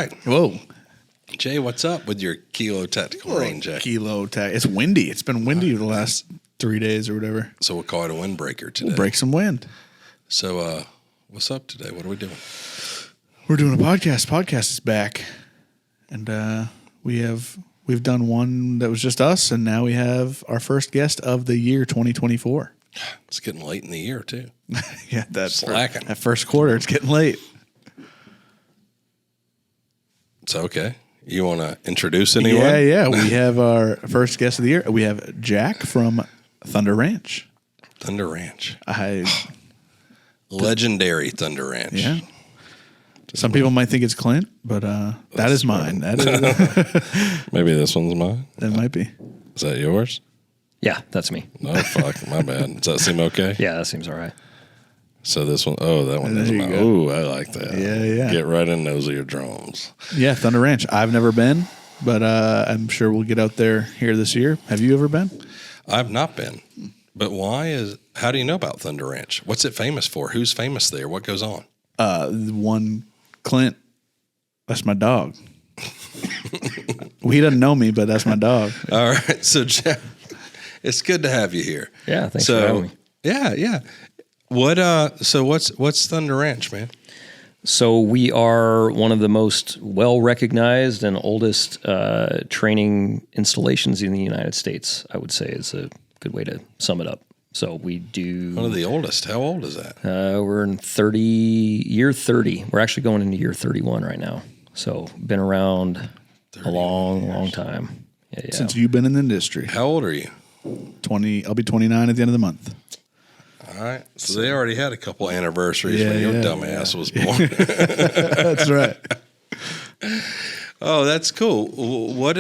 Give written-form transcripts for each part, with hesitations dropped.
right. Whoa. Jay, what's up with your Kilo Tactical Rain Jacket? It's windy. It's been windy the last 3 days or whatever. So we'll call it a windbreaker today. We'll break some wind. So what's up today? What are we doing? We're doing a podcast. Podcast is back. And we've done one that was just us, and now we have our first guest of the year 2024. It's getting late in the year, too. Yeah, that's slacking. That first quarter, it's getting late. It's okay. You want to introduce anyone? Yeah. We have our first guest of the year. We have Jack from Thunder Ranch. Thunder Ranch. Legendary Thunder Ranch. Yeah. Some people might think it's Clint, but that is mine. That is Maybe this one's mine. That might be. Is that yours? Yeah, that's me. Oh, fuck. My bad. Does that seem okay? Yeah, that seems all right. So this one, that one is mine. Ooh, I like that. Yeah. Get right in those eardrums. Yeah, Thunder Ranch. I've never been, but I'm sure we'll get out there here this year. Have you ever been? I've not been. But how do you know about Thunder Ranch? What's it famous for? Who's famous there? What goes on? One Clint. That's my dog. Well, he doesn't know me, but that's my dog. All right. So, Jeff, it's good to have you here. Yeah, thanks for having me. Yeah. What's Thunder Ranch, man? So we are one of the most well-recognized and oldest training installations in the United States, I would say is a good way to sum it up. So we do... One of the oldest. How old is that? We're in year 30. We're actually going into year 31 right now. So been around a long time. Yeah. Since you've been in the industry. How old are you? 20. I'll be 29 at the end of the month. All right. So they already had a couple anniversaries when your dumbass was born. That's right. Oh, that's cool. What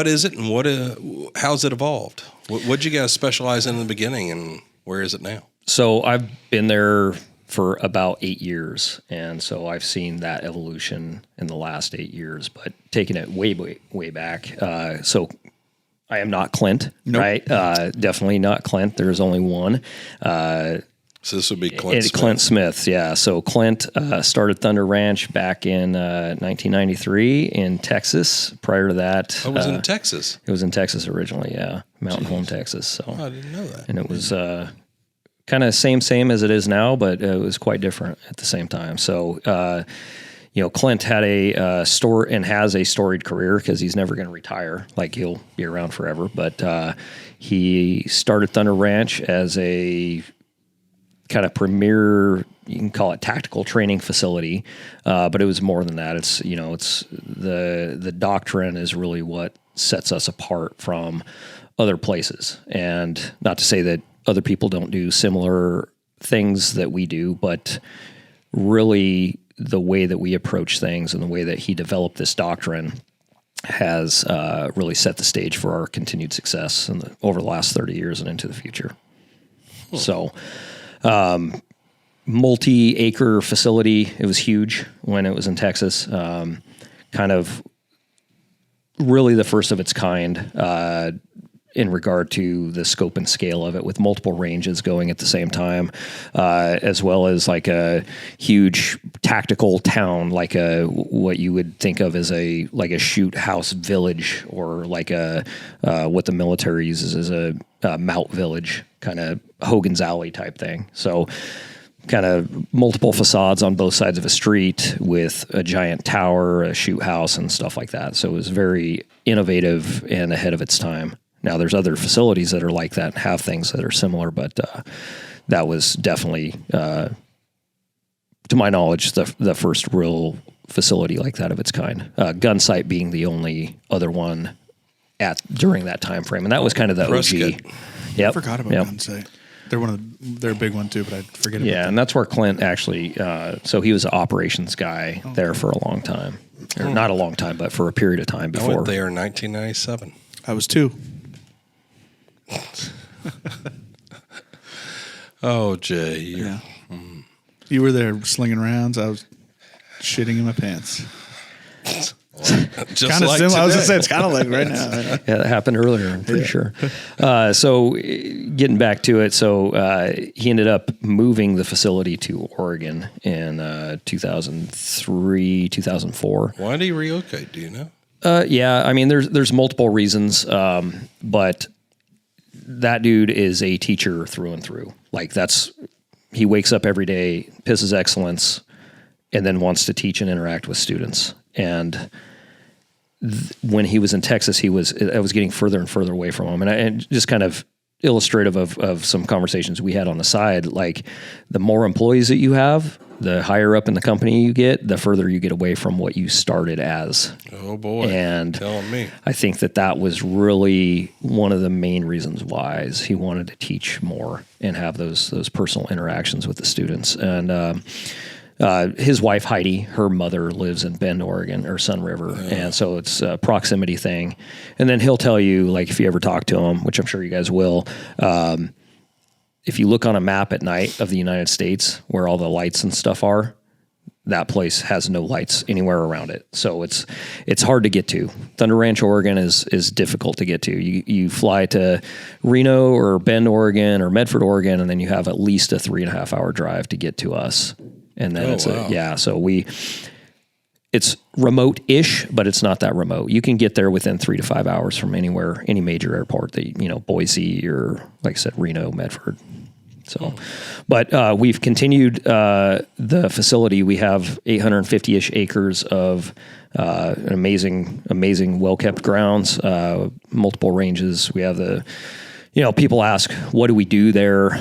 is it, and how's it evolved? What'd you guys specialize in the beginning, and where is it now? So I've been there for about 8 years, and so I've seen that evolution in the last 8 years, but taking it way back. So I am not Clint, nope. Right? Definitely not Clint. There's only one. So this would be Clint Smith. Clint Smith, yeah. So Clint started Thunder Ranch back in 1993 in Texas. Prior to that... Oh, it was in Texas? It was in Texas originally, yeah. Mountain Home, Texas. So I didn't know that. And it was kind of same as it is now, but it was quite different at the same time. So... Clint had has a storied career because he's never going to retire. Like, he'll be around forever. But he started Thunder Ranch as a kind of premier, you can call it tactical training facility, but it was more than that. It's the doctrine is really what sets us apart from other places. And not to say that other people don't do similar things that we do, but really the way that we approach things and the way that he developed this doctrine has really set the stage for our continued success over the last 30 years and into the future. So, multi-acre facility. It was huge when it was in Texas. Kind of really the first of its kind in regard to the scope and scale of it, with multiple ranges going at the same time, as well as like a huge tactical town, like what you would think of as a shoot house village, or like what the military uses as a Mout village, kind of Hogan's Alley type thing. So kind of multiple facades on both sides of a street with a giant tower, a shoot house, and stuff like that. So it was very innovative and ahead of its time. Now, there's other facilities that are like that and have things that are similar, but that was definitely, to my knowledge, the first real facility like that of its kind. Gunsight being the only other one during that time frame, and that was kind of the OG. Yep. I forgot about Gunsight. They're a big one too, but I forget about and that's where Clint actually. So he was an operations guy there for a long time, or not a long time, but for a period of time before. I went there in 1997. I was 2. Oh, Jay. You were there slinging rounds. I was shitting in my pants. Just Kind of like similar. I was today. gonna say it's kind of like right now. Yeah, that happened earlier, I'm pretty sure. So getting back to it, so he ended up moving the facility to Oregon in 2003, 2004. Why did he relocate? Do you know? Yeah, I mean, there's multiple reasons, but that dude is a teacher through and through. Like he wakes up every day, pisses excellence, and then wants to teach and interact with students. And when he was in Texas, I was getting further and further away from him. And just kind of illustrative of some conversations we had on the side, like the more employees that you have, the higher up in the company you get, the further you get away from what you started as. Oh boy. And telling me. I think that was really one of the main reasons why is he wanted to teach more and have those personal interactions with the students. And, his wife, Heidi, her mother lives in Bend, Oregon, or Sun River. And so it's a proximity thing. And then he'll tell you, like, if you ever talk to him, which I'm sure you guys will, if you look on a map at night of the United States where all the lights and stuff are, that place has no lights anywhere around it. So it's hard to get to. Thunder Ranch, Oregon is difficult to get to. You fly to Reno or Bend, Oregon, or Medford, Oregon, and then you have at least a 3.5 hour drive to get to us. And then so it's remote-ish, but it's not that remote. You can get there within 3 to 5 hours from anywhere, any major airport that, Boise or, like I said, Reno, Medford. So, but we've continued the facility. We have 850-ish acres of an amazing, well-kept grounds, multiple ranges. We have people ask, what do we do there?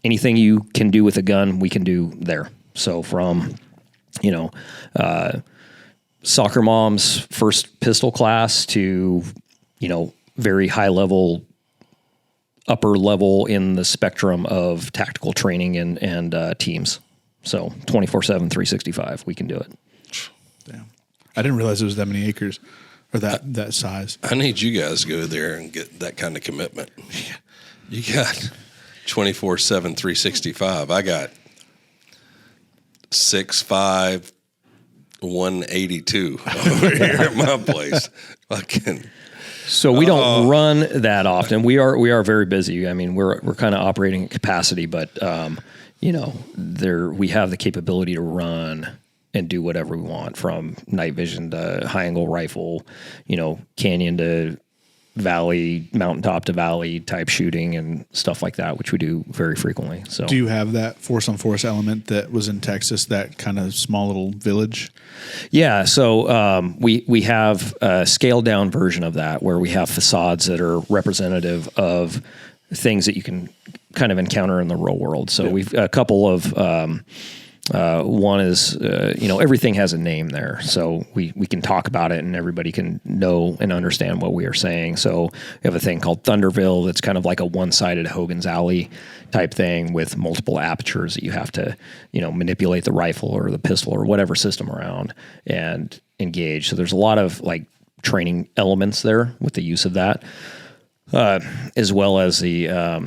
Anything you can do with a gun, we can do there. So from, soccer mom's first pistol class to, very high level, upper level in the spectrum of tactical training and teams. So 24/7, 365, we can do it. Damn. I didn't realize it was that many acres or that size. I need you guys to go there and get that kind of commitment. You got 24/7, 365. I got 6'5", 182 over here at my place. So we don't run that often. We are very busy. I mean, we're kind of operating at capacity, but we have the capability to run and do whatever we want, from night vision to high angle rifle, canyon to valley, mountaintop to valley type shooting and stuff like that, which we do very frequently. So, do you have that force on force element that was in Texas, that kind of small little village? Yeah. So we have a scaled down version of that, where we have facades that are representative of things that you can kind of encounter in the real world. So we've a couple of one is, everything has a name there. So we can talk about it and everybody can know and understand what we are saying. So we have a thing called Thunderville that's kind of like a one-sided Hogan's Alley type thing with multiple apertures that you have to, manipulate the rifle or the pistol or whatever system around and engage. So there's a lot of like training elements there with the use of that, as well as a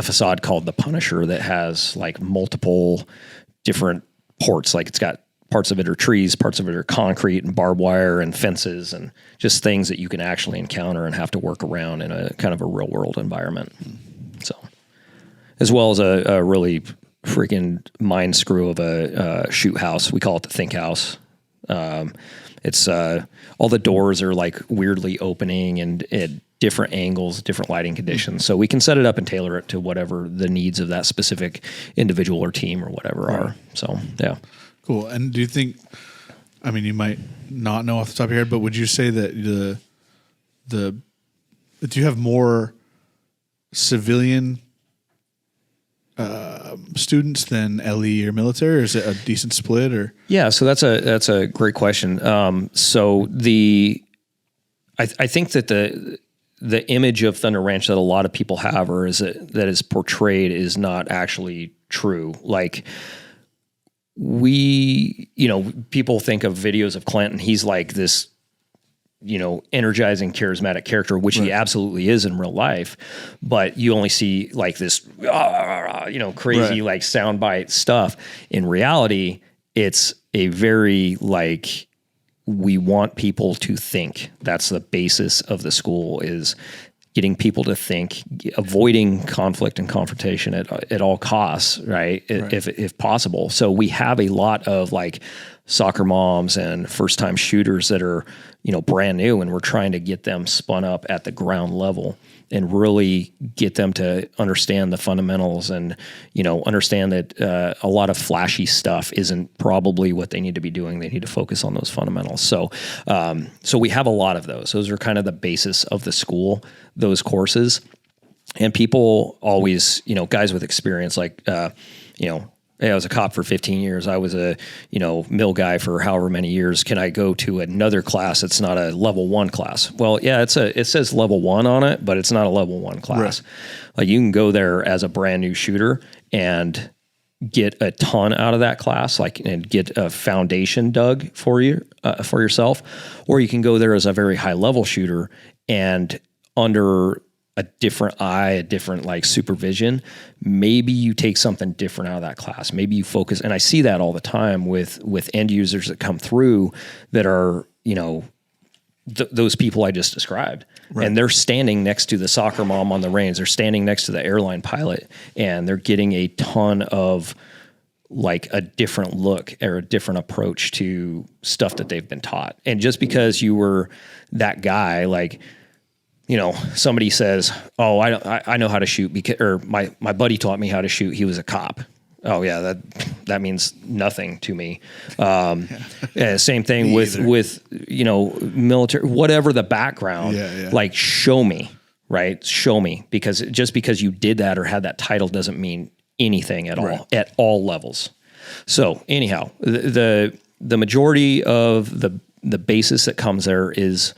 facade called the Punisher that has like multiple different ports. Like it's got parts of it are trees, parts of it are concrete and barbed wire and fences and just things that you can actually encounter and have to work around in a kind of a real world environment. So, as well as a really freaking mind screw of a shoot house. We call it the Think House. It's all the doors are like weirdly opening and at different angles, different lighting conditions. So we can set it up and tailor it to whatever the needs of that specific individual or team or whatever are. So, yeah. Cool. And do you think, I mean, you might not know off the top of your head, but would you say that do you have more civilian students than LE or military, or is it a decent split? Or yeah, so that's a great question. So I think that the image of Thunder Ranch that a lot of people have, or that is portrayed, is not actually true. Like people think of videos of Clint and he's like this, energizing, charismatic character, which he absolutely is in real life, but you only see like this, crazy like soundbite stuff. In reality, it's a very like, we want people to think. That's the basis of the school, is getting people to think, avoiding conflict and confrontation at all costs, right? If possible. So we have a lot of like soccer moms and first time shooters that are, brand new, and we're trying to get them spun up at the ground level and really get them to understand the fundamentals and, understand that a lot of flashy stuff isn't probably what they need to be doing. They need to focus on those fundamentals. So we have a lot of those. Those are kind of the basis of the school, those courses. And people always, guys with experience, like, hey, I was a cop for 15 years. I was a, mill guy for however many years. Can I go to another class that's not a level 1 class? Well, yeah, it says level 1 on it, but it's not a level 1 class. Right. Like, you can go there as a brand new shooter and get a ton out of that class, and get a foundation dug for you, for yourself. Or you can go there as a very high level shooter and under a different eye, a different like supervision, maybe you take something different out of that class. Maybe you focus, and I see that all the time with end users that come through that are, those people I just described. Right. And they're standing next to the soccer mom on the range. They're standing next to the airline pilot, and they're getting a ton of like a different look or a different approach to stuff that they've been taught. And just because you were that guy, like, somebody says, "Oh, I know how to shoot because, or my buddy taught me how to shoot. He was a cop." Oh yeah, that means nothing to me. Same thing with military, whatever the background. Yeah. Like, show me, right? Show me, because just because you did that or had that title doesn't mean anything at all at all levels. So anyhow, the majority of the basis that comes there is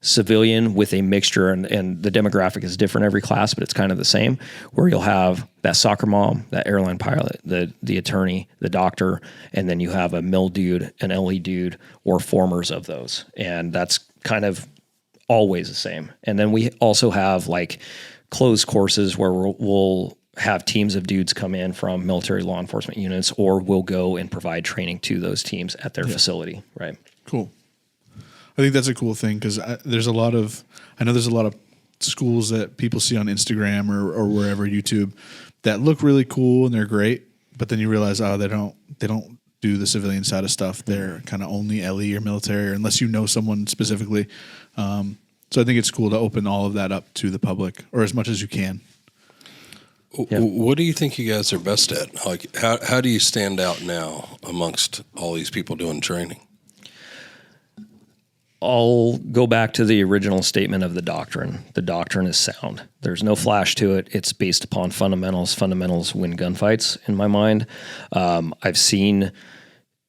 civilian with a mixture, and the demographic is different every class, but it's kind of the same, where you'll have that soccer mom, that airline pilot, the attorney, the doctor, and then you have a mill dude, an LE dude, or formers of those. And that's kind of always the same. And then we also have like closed courses where we'll have teams of dudes come in from military law enforcement units, or we'll go and provide training to those teams at their facility. Right. Cool. I think that's a cool thing, because I know there's a lot of schools that people see on Instagram or wherever, YouTube, that look really cool and they're great, but then you realize, they don't do the civilian side of stuff. They're kind of only LE or military, or unless you know someone specifically. So I think it's cool to open all of that up to the public, or as much as you can. Yeah. What do you think you guys are best at? Like, how do you stand out now amongst all these people doing training? I'll go back to the original statement of the doctrine. The doctrine is sound. There's no flash to it. It's based upon fundamentals. Fundamentals win gunfights, in my mind. I've seen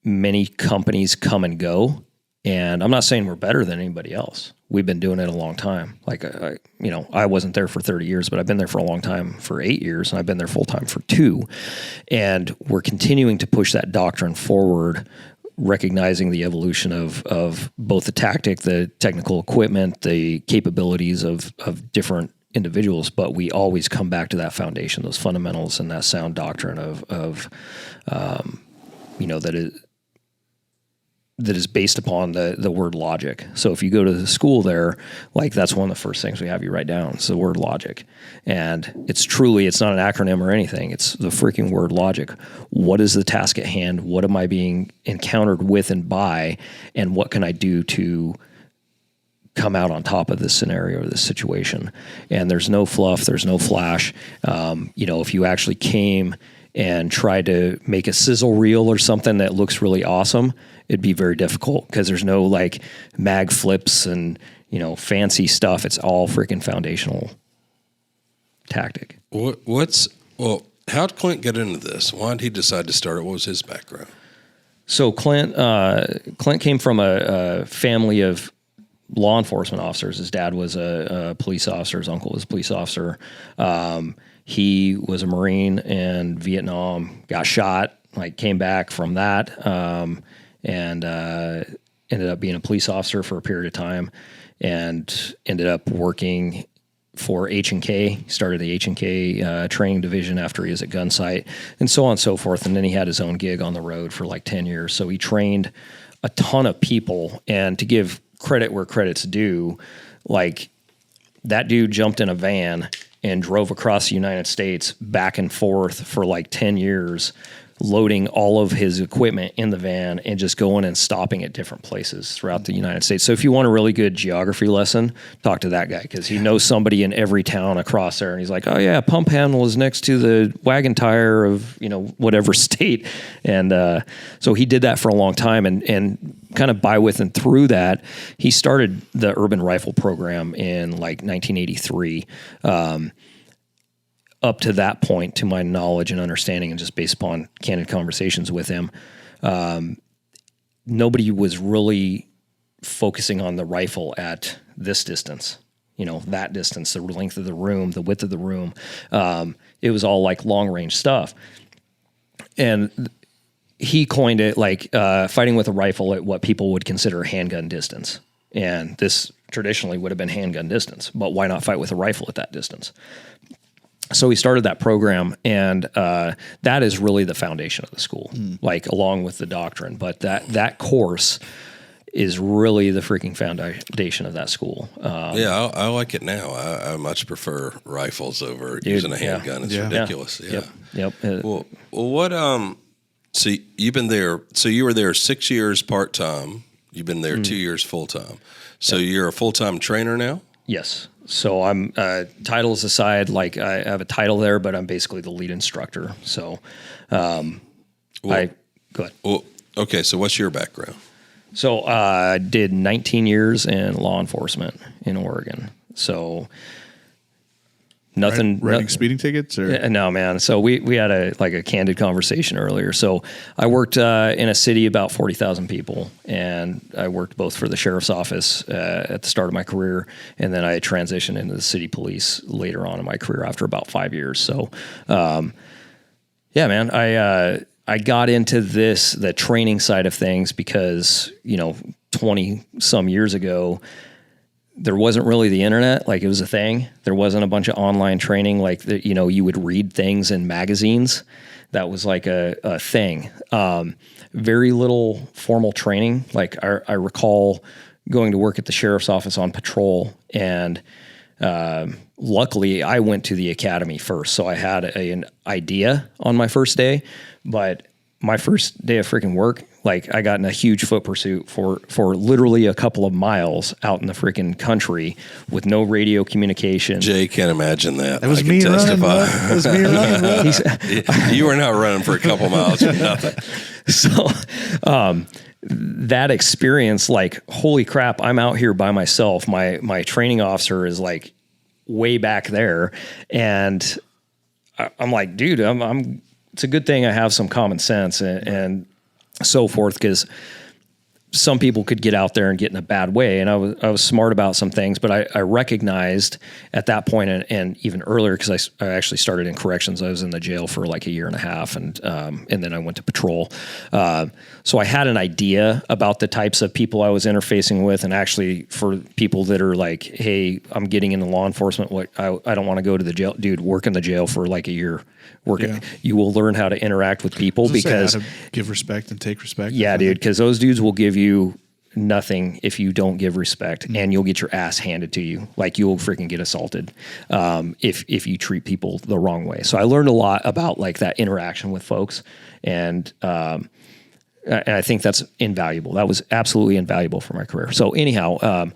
many companies come and go, and I'm not saying we're better than anybody else. We've been doing it a long time. Like, I wasn't there for 30 years, but I've been there for a long time, for 8 years, and I've been there full time for 2. And we're continuing to push that doctrine forward, recognizing the evolution of both the tactic, the technical equipment, the capabilities of different individuals, but we always come back to that foundation, those fundamentals, and that sound doctrine of that is based upon the word logic. So if you go to the school there, like, that's one of the first things we have you write down. It's the word logic. And it's not an acronym or anything. It's the freaking word logic. What is the task at hand? What am I being encountered with and by? And what can I do to come out on top of this scenario or this situation? And there's no fluff. There's no flash. If you actually came and tried to make a sizzle reel or something that looks really awesome, it'd be very difficult, because there's no like mag flips and, fancy stuff. It's all freaking foundational tactic. How'd Clint get into this? Why did he decide to start it? What was his background? So Clint came from a family of law enforcement officers. His dad was a police officer. His uncle was a police officer. He was a Marine in Vietnam, got shot, came back from that, and ended up being a police officer for a period of time, and ended up working for H&K. He started the H&K training division after he was at Gunsight, and so on and so forth. And then he had his own gig on the road for like 10 years. So he trained a ton of people. And to give credit where credit's due, like that dude jumped in a van and drove across the United States back and forth for like 10 years, loading all of his equipment in the van and just going and stopping at different places throughout the United States. So if you want a really good geography lesson, talk to that guy, because he knows somebody in every town across there. And he's like, oh yeah, pump handle is next to the wagon tire of, whatever state. And so he did that for a long time, and kind of by with and through that, he started the urban rifle program in like 1983. Up to that point, to my knowledge and understanding, and just based upon candid conversations with him, nobody was really focusing on the rifle at this distance, that distance, the length of the room, the width of the room. It was all like long range stuff. And he coined it like fighting with a rifle at what people would consider handgun distance. And this traditionally would have been handgun distance, but why not fight with a rifle at that distance? So we started that program, and that is really the foundation of the school, like along with the doctrine. But that course is really the freaking foundation of that school. I like it now. I much prefer rifles over using a handgun. It's ridiculous. Yeah. Yep. Well, what? So you've been there. So you were there 6 years part time. You've been there 2 years full time. So you're a full time trainer now. Yes. So I'm titles aside, like I have a title there, but I'm basically the lead instructor. So go ahead. Well, okay. So what's your background? So I did 19 years in law enforcement in Oregon. So nothing. Writing speeding tickets, or no, man. So we had a candid conversation earlier. So I worked in a city about 40,000 people, and I worked both for the sheriff's office at the start of my career, and then I transitioned into the city police later on in my career after about 5 years. So, man, I got into the training side of things because 20 some years ago, there wasn't really the internet. Like, it was a thing. There wasn't a bunch of online training. Like, you would read things in magazines. That was like a thing. Very little formal training. Like, I recall going to work at the sheriff's office on patrol, and luckily I went to the academy first. So I had an idea on my first day, but my first day of freaking work, like, I got in a huge foot pursuit for literally a couple of miles out in the freaking country with no radio communication. Jay can't imagine that. It was me running. It was me running. You were not running for a couple miles or nothing. So that experience, like, holy crap, I'm out here by myself. My training officer is like way back there, and I'm like, dude, I'm. It's a good thing I have some common sense and so forth, because some people could get out there and get in a bad way. And I was smart about some things, but I recognized at that point and even earlier, because I actually started in corrections. I was in the jail for like a year and a half, and then I went to patrol. So I had an idea about the types of people I was interfacing with, and actually for people that are like, hey, I'm getting into law enforcement. I don't want to go to the jail. Dude, work in the jail for like a year. You will learn how to interact with people, because how to give respect and take respect. Yeah, dude, because those dudes will give you nothing if you don't give respect, and you'll get your ass handed to you. Like, you'll freaking get assaulted if you treat people the wrong way. So I learned a lot about like that interaction with folks, and I think that's invaluable. That was absolutely invaluable for my career. So anyhow,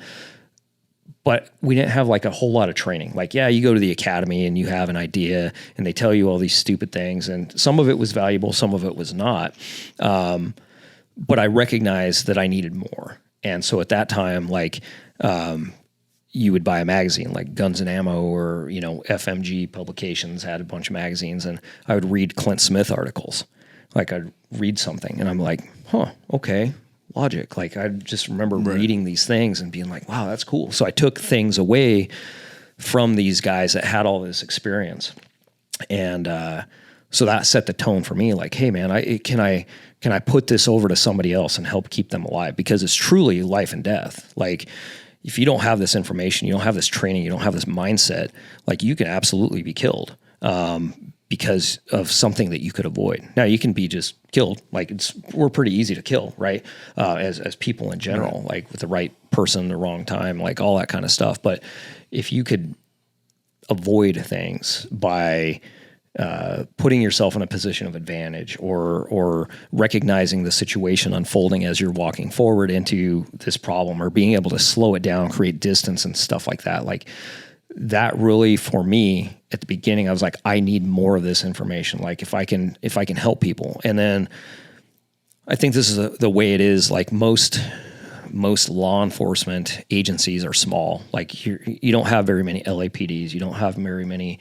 but we didn't have like a whole lot of training. Like, yeah, you go to the academy and you have an idea and they tell you all these stupid things, and some of it was valuable, some of it was not. But I recognized that I needed more. And so at that time, like, you would buy a magazine like Guns and Ammo, or, FMG publications had a bunch of magazines, and I would read Clint Smith articles. Like, I'd read something and I'm like, okay. Logic. Like, I just remember reading these things and being like, wow, that's cool. So I took things away from these guys that had all this experience. And so that set the tone for me. Like, hey man, can I put this over to somebody else and help keep them alive? Because it's truly life and death. Like, if you don't have this information, you don't have this training, you don't have this mindset, like you can absolutely be killed because of something that you could avoid. Now you can be just killed. Like we're pretty easy to kill, right? As people in general, like with the right person, the wrong time, like all that kind of stuff. But if you could avoid things by putting yourself in a position of advantage or recognizing the situation unfolding as you're walking forward into this problem, or being able to slow it down, create distance and stuff like that. Like that really, for me at the beginning, I was like, I need more of this information. Like if I can help people. And then I think this is the way it is. Like most law enforcement agencies are small. Like you don't have very many LAPDs. You don't have very many,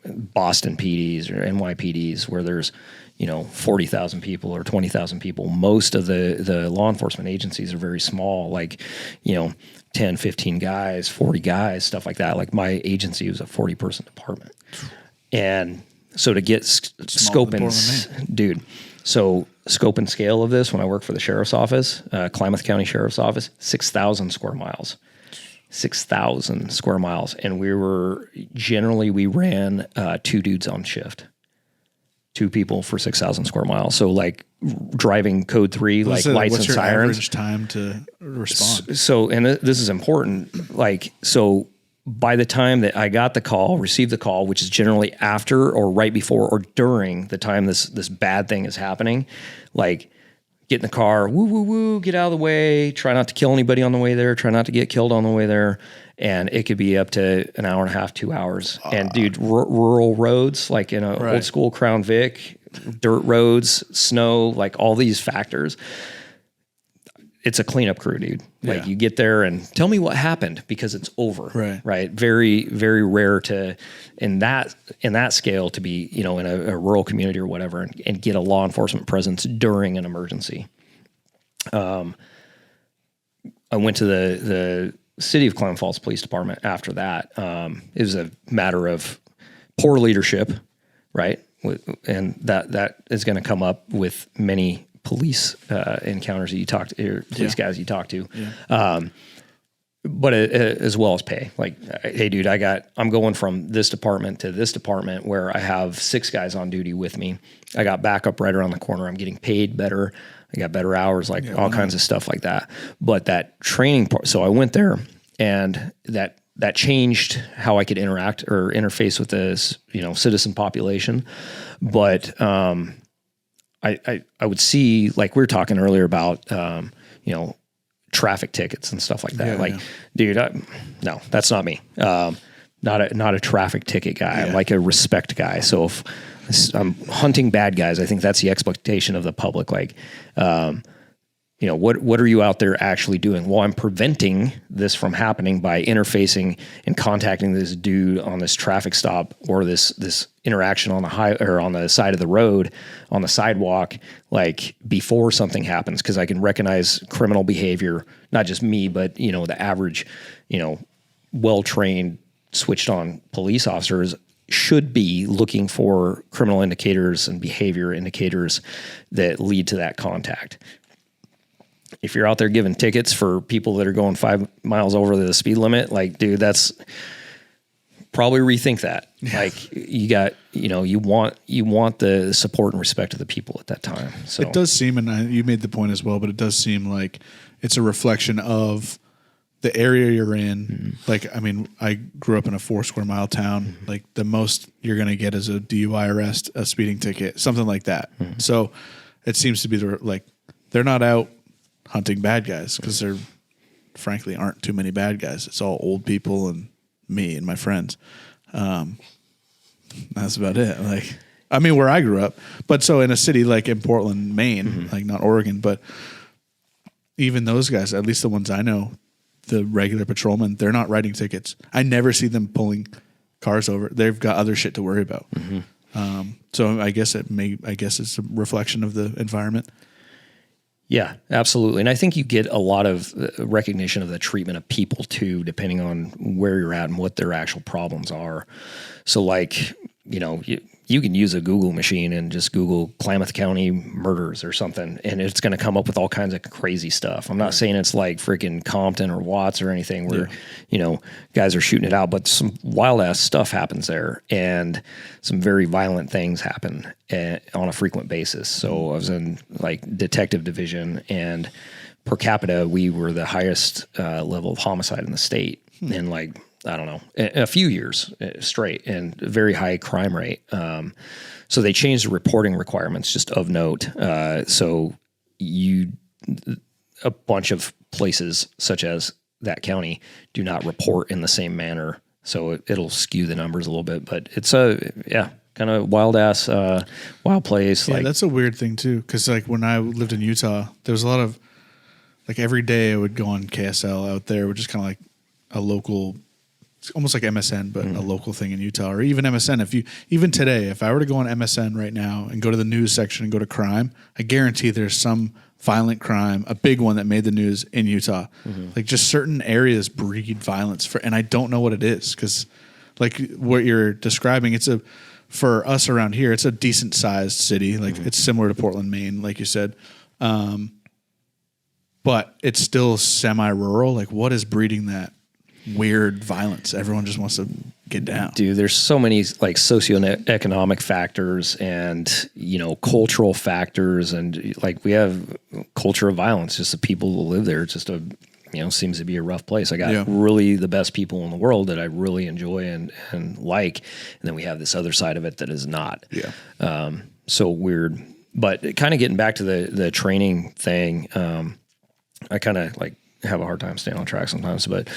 Boston PDs or NYPDs where there's, 40,000 people or 20,000 people. Most of the law enforcement agencies are very small, like, 10, 15 guys, 40 guys, stuff like that. Like my agency was a 40-person department. And so to get scope and scope and scale of this, when I worked for the sheriff's office, Klamath County Sheriff's Office, 6,000 square miles. 6,000 square miles. And we ran 2 dudes on shift. 2 people for 6,000 square miles. So like driving code 3, like lights and sirens. What's your average time to respond? So, and this is important. Like, so by the time that I got the call, received the call, which is generally after or right before or during the time this bad thing is happening, like get in the car, woo, woo, woo, get out of the way, try not to kill anybody on the way there, try not to get killed on the way there. And it could be up to an hour and a half, 2 hours. And dude, rural roads, like in a old school Crown Vic, dirt roads, snow, like all these factors. It's a cleanup crew, dude. Like you get there and tell me what happened because it's over. Right. Very, very rare to, in that scale, to be, in a rural community or whatever and get a law enforcement presence during an emergency. I went to the City of Clement Falls Police Department after that. It was a matter of poor leadership, right? And that is going to come up with many police encounters that you talk to, or police guys you talk to. But as well as pay. Like, hey, dude, I'm going from this department to this department where I have 6 guys on duty with me. I got backup right around the corner. I'm getting paid better. I got better hours, like all kinds of stuff like that. But that training part, so I went there and that changed how I could interact or interface with this, citizen population. But I would see, like we were talking earlier about, traffic tickets and stuff like that. Dude, no, that's not me. Not a traffic ticket guy. I'm like a respect guy. So if I'm hunting bad guys, I think that's the expectation of the public. Like, what are you out there actually doing? Well, I'm preventing this from happening by interfacing and contacting this dude on this traffic stop or this interaction on the or on the side of the road, on the sidewalk, like before something happens, because I can recognize criminal behavior, not just me, but the average, well-trained, switched-on police officers should be looking for criminal indicators and behavior indicators that lead to that contact. If you're out there giving tickets for people that are going 5 miles over the speed limit, like, dude, that's probably rethink that. Like you got, you want the support and respect of the people at that time. So it does seem, and you made the point as well, but it does seem like it's a reflection of the area you're in. Mm-hmm. Like, I mean, I grew up in a 4 square mile town. Mm-hmm. Like the most you're going to get is a DUI arrest, a speeding ticket, something like that. Mm-hmm. So it seems to be they're not out hunting bad guys because there frankly aren't too many bad guys. It's all old people and me and my friends. That's about it. Like, I mean, where I grew up, but so in a city like in Portland, Maine, mm-hmm. like not Oregon, but even those guys, at least the ones I know, the regular patrolmen, they're not writing tickets. I never see them pulling cars over. They've got other shit to worry about. Mm-hmm. So I guess it's a reflection of the environment. Yeah, absolutely. And I think you get a lot of recognition of the treatment of people too, depending on where you're at and what their actual problems are. So like, you can use a Google machine and just Google Klamath County murders or something, and it's going to come up with all kinds of crazy stuff. I'm not saying it's like freaking Compton or Watts or anything where, guys are shooting it out, but some wild ass stuff happens there, and some very violent things happen on a frequent basis. So I was in like detective division, and per capita, we were the highest level of homicide in the state. And like, I don't know, a few years straight, and a very high crime rate. So they changed the reporting requirements, just of note. So a bunch of places such as that county do not report in the same manner. So it'll skew the numbers a little bit, but it's kind of wild ass, wild place. Yeah, that's a weird thing too. Cause like when I lived in Utah, there was a lot of, like every day I would go on KSL out there, which is kind of like a local, it's almost like MSN, but a local thing in Utah, or even MSN. Even today, if I were to go on MSN right now and go to the news section and go to crime, I guarantee there's some violent crime, a big one that made the news in Utah. Like just certain areas breed violence and I don't know what it is. Cause like what you're describing, for us around here, it's a decent sized city. Like it's similar to Portland, Maine, like you said. But it's still semi-rural. Like what is breeding that weird violence? Everyone just wants to get down. Dude, there's so many like socioeconomic factors and, cultural factors. And like we have culture of violence, just the people who live there. It's just seems to be a rough place. I got really the best people in the world that I really enjoy and like. And then we have this other side of it that is not. Yeah. So weird. But kind of getting back to the training thing, I kind of like have a hard time staying on track sometimes, but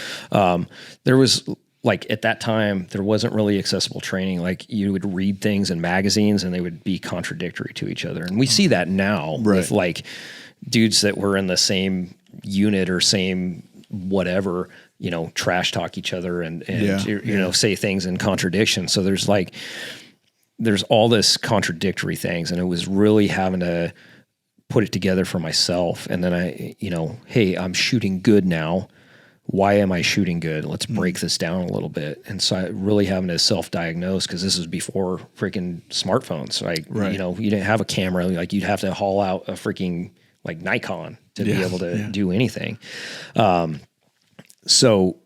there was like at that time, there wasn't really accessible training. Like you would read things in magazines and they would be contradictory to each other. And we see that now with like dudes that were in the same unit or same whatever, trash talk each other and say things in contradiction. So there's all this contradictory things, and it was really having to put it together for myself. And then hey, I'm shooting good now. Why am I shooting good? Let's break this down a little bit. And so I really having to self-diagnose, because this was before freaking smartphones. Like, you didn't have a camera. Like you'd have to haul out a freaking like Nikon to be able to do anything. So,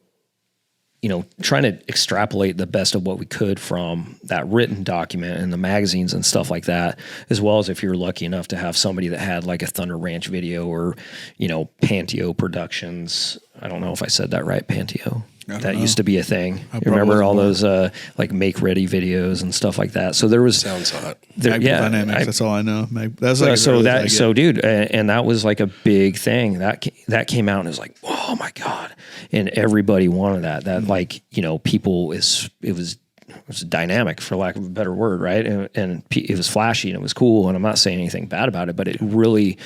trying to extrapolate the best of what we could from that written document and the magazines and stuff like that, as well as if you're lucky enough to have somebody that had like a Thunder Ranch video or, Panteo Productions. I don't know if I said that right, Panteo. That used to be a thing. You remember all those like make ready videos and stuff like that. So there was sounds hot. Dynamics. That's all I know. That's like dude, and that was like a big thing that came out and it was like, oh my god, and everybody wanted that. That like people it was dynamic, for lack of a better word, right? And it was flashy and it was cool. And I'm not saying anything bad about it, but it really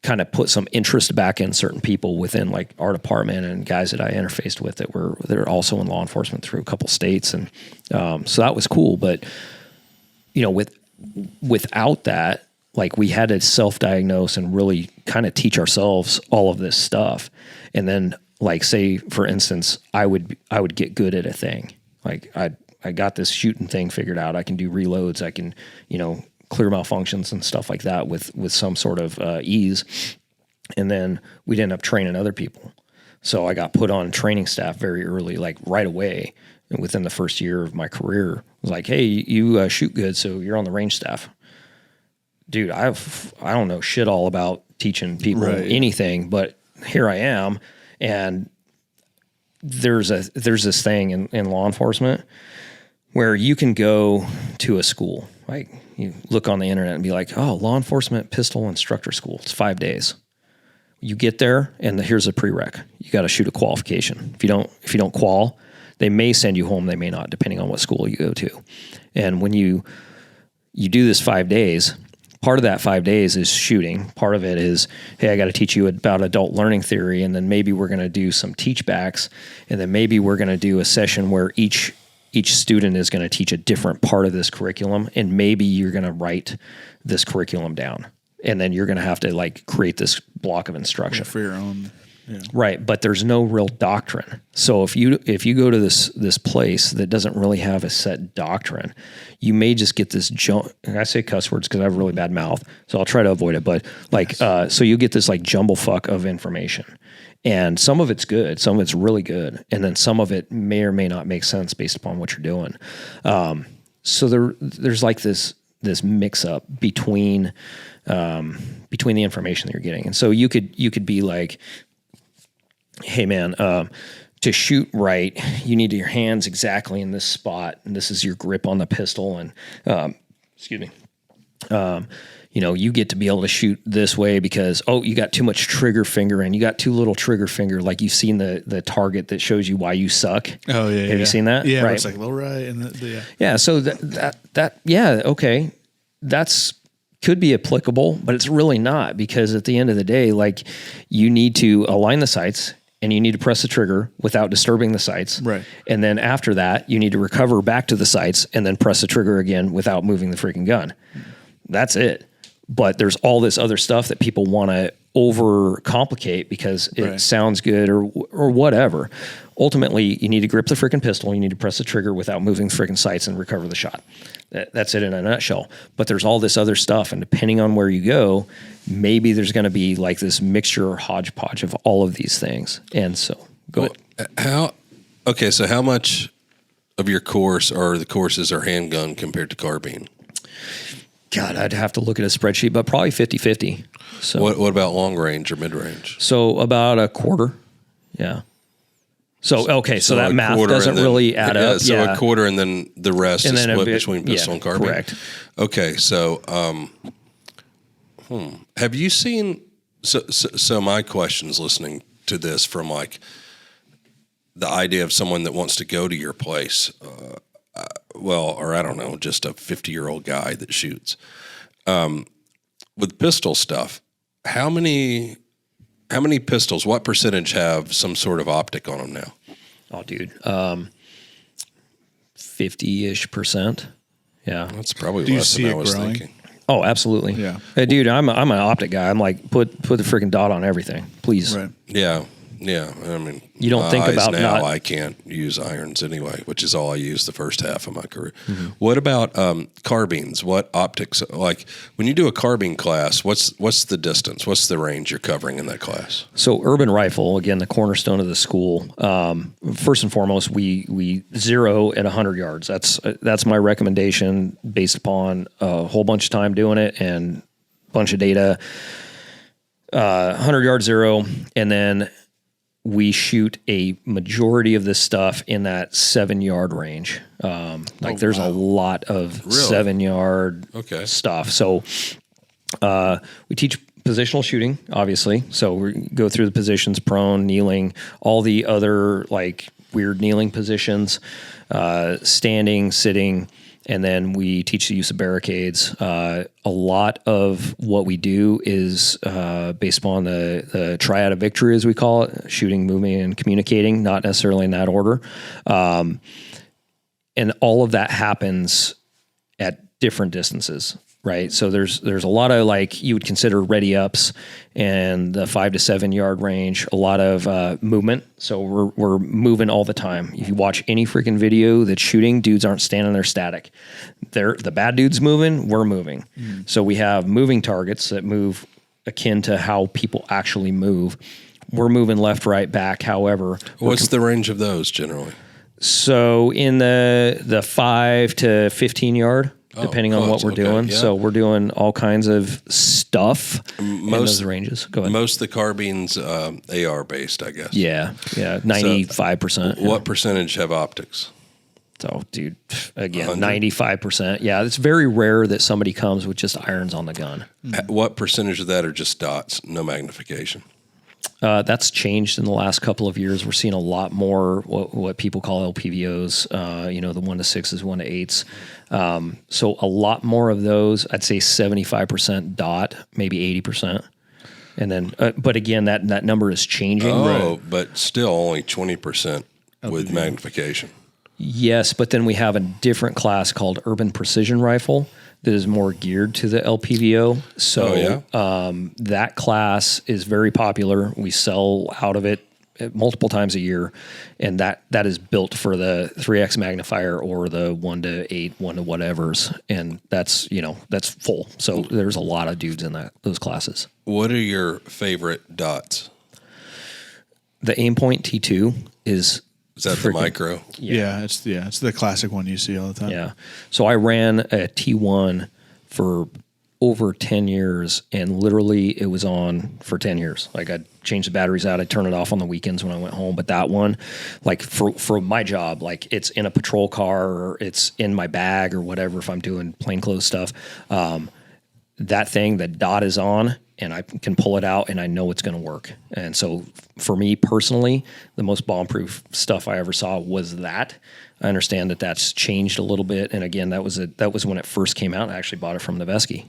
kind of put some interest back in certain people within like our department and guys that I interfaced with they're also in law enforcement through a couple states. And so that was cool. But, without that, like we had to self-diagnose and really kind of teach ourselves all of this stuff. And then like, say, for instance, I would get good at a thing. Like I got this shooting thing figured out. I can do reloads. I can, clear malfunctions and stuff like that with some sort of ease. And then we'd end up training other people. So I got put on training staff very early, like right away. And within the first year of my career, it was like, hey, you shoot good, so you're on the range staff. Dude, I don't know shit all about teaching people anything, but here I am. And there's this thing in law enforcement where you can go to a school, like you look on the internet and be like, oh, law enforcement pistol instructor school. It's 5 days. You get there and here's a prereq. You got to shoot a qualification. If you don't qual, they may send you home. They may not, depending on what school you go to. And when you do this 5 days, part of that 5 days is shooting. Part of it is, hey, I got to teach you about adult learning theory. And then maybe we're going to do some teach backs. And then maybe we're going to do a session where each student is going to teach a different part of this curriculum, and maybe you're going to write this curriculum down, and then you're going to have to like create this block of instruction for your own. Right, but there's no real doctrine. So if you go to this place that doesn't really have a set doctrine, you may just get this and I say cuss words because I have a really bad mouth, so I'll try to avoid it. But so you get this like jumble fuck of information, and some of it's good, some of it's really good, and then some of it may or may not make sense based upon what you're doing. So there's like this mix up between the information that you're getting, and so you could be like, hey man, to shoot right, you need your hands exactly in this spot, and this is your grip on the pistol, and excuse me, you get to be able to shoot this way because you got too much trigger finger and you got too little trigger finger. Like you've seen the target that shows you why you suck. Oh yeah, have you seen that? Yeah, right. It's like low right and yeah. So okay, that's could be applicable, but it's really not, because at the end of the day, like you need to align the sights. And you need to press the trigger without disturbing the sights. Right. And then after that, you need to recover back to the sights and then press the trigger again without moving the freaking gun. That's it. But there's all this other stuff that people want to overcomplicate because it sounds good or whatever. Ultimately, you need to grip the freaking pistol. You need to press the trigger without moving the freaking sights and recover the shot. That's it in a nutshell. But there's all this other stuff, and depending on where you go, maybe there's going to be like this mixture or hodgepodge of all of these things. And so, go ahead. So how much of your course or the courses are handgun compared to carbine? God, I'd have to look at a spreadsheet, but probably 50-50. So what about long range or mid range? So about a quarter. Yeah. So that math doesn't really add up. So a quarter and then the rest is split between pistol and carbine. Correct. Okay, so have you seen? So my question's listening to this from like the idea of someone that wants to go to your place, or I don't know, just a 50-year-old guy that shoots. With pistol stuff, how many pistols, what percentage have some sort of optic on them now? Oh, dude, 50-ish%. Yeah. That's probably Do you less see than I it was growing? thinking. Oh, absolutely. Yeah. Hey, dude, I'm an optic guy. I'm like, put the freaking dot on everything, please. Right. Yeah. I mean, You don't think about now not- I can't use irons anyway, which is all I used the first half of my career. Mm-hmm. What about carbines? What optics? Like when you do a carbine class, what's the distance? What's the range you're covering in that class? So urban rifle, again, the cornerstone of the school. First and foremost, we zero at 100 yards. That's my recommendation based upon a whole bunch of time doing it and a bunch of data. 100 yard zero, and then we shoot a majority of this stuff in that 7-yard range. There's a lot of 7-yard stuff. So we teach positional shooting, obviously. So we go through the positions, prone, kneeling, all the other like weird kneeling positions, standing, sitting, and then we teach the use of barricades. A lot of what we do is based upon the triad of victory, as we call it: shooting, moving, and communicating, not necessarily in that order. And all of that happens at different distances, right? So there's a lot of like you would consider ready ups and the 5 to 7 yard range, a lot of movement. So we're moving all the time. If you watch any freaking video that's shooting, dudes aren't standing there static. The bad dude's moving, we're moving. So we have moving targets that move akin to how people actually move. We're moving left, right, back. However, what's the range of those generally? So in the 5 to 15 yard, depending on what we're doing. Yeah. So we're doing all kinds of stuff in those ranges. Go ahead. Most of the carbines AR based, I guess. Yeah, 95%. What percentage have optics? So, dude, again, 95%. Yeah, it's very rare that somebody comes with just irons on the gun. What percentage of that are just dots, no magnification? That's changed in the last couple of years. We're seeing a lot more what people call LPVOs, the 1 to 6s, 1 to 8s. So a lot more of those, I'd say 75% dot, maybe 80%. And then, but again, that number is changing. Oh, but still only 20% with magnification. Yes, but then we have a different class called urban precision rifle that is more geared to the LPVO. So that class is very popular. We sell out of it multiple times a year, and that is built for the 3X magnifier or the 1-8, 1 to whatevers, and that's full. So there's a lot of dudes in those classes. What are your favorite dots? The Aimpoint T2 is that the micro? Yeah, it's the classic one you see all the time. Yeah. So I ran a T1 for over 10 years, and literally it was on for 10 years. Like, I'd change the batteries out. I'd turn it off on the weekends when I went home. But that one, like for my job, like it's in a patrol car or it's in my bag or whatever, if I'm doing plainclothes stuff, that thing, that dot is on, and I can pull it out and I know it's going to work. And so for me personally, the most bomb-proof stuff I ever saw was that. I understand that that's changed a little bit. And again, that was when it first came out. I actually bought it from Noveski.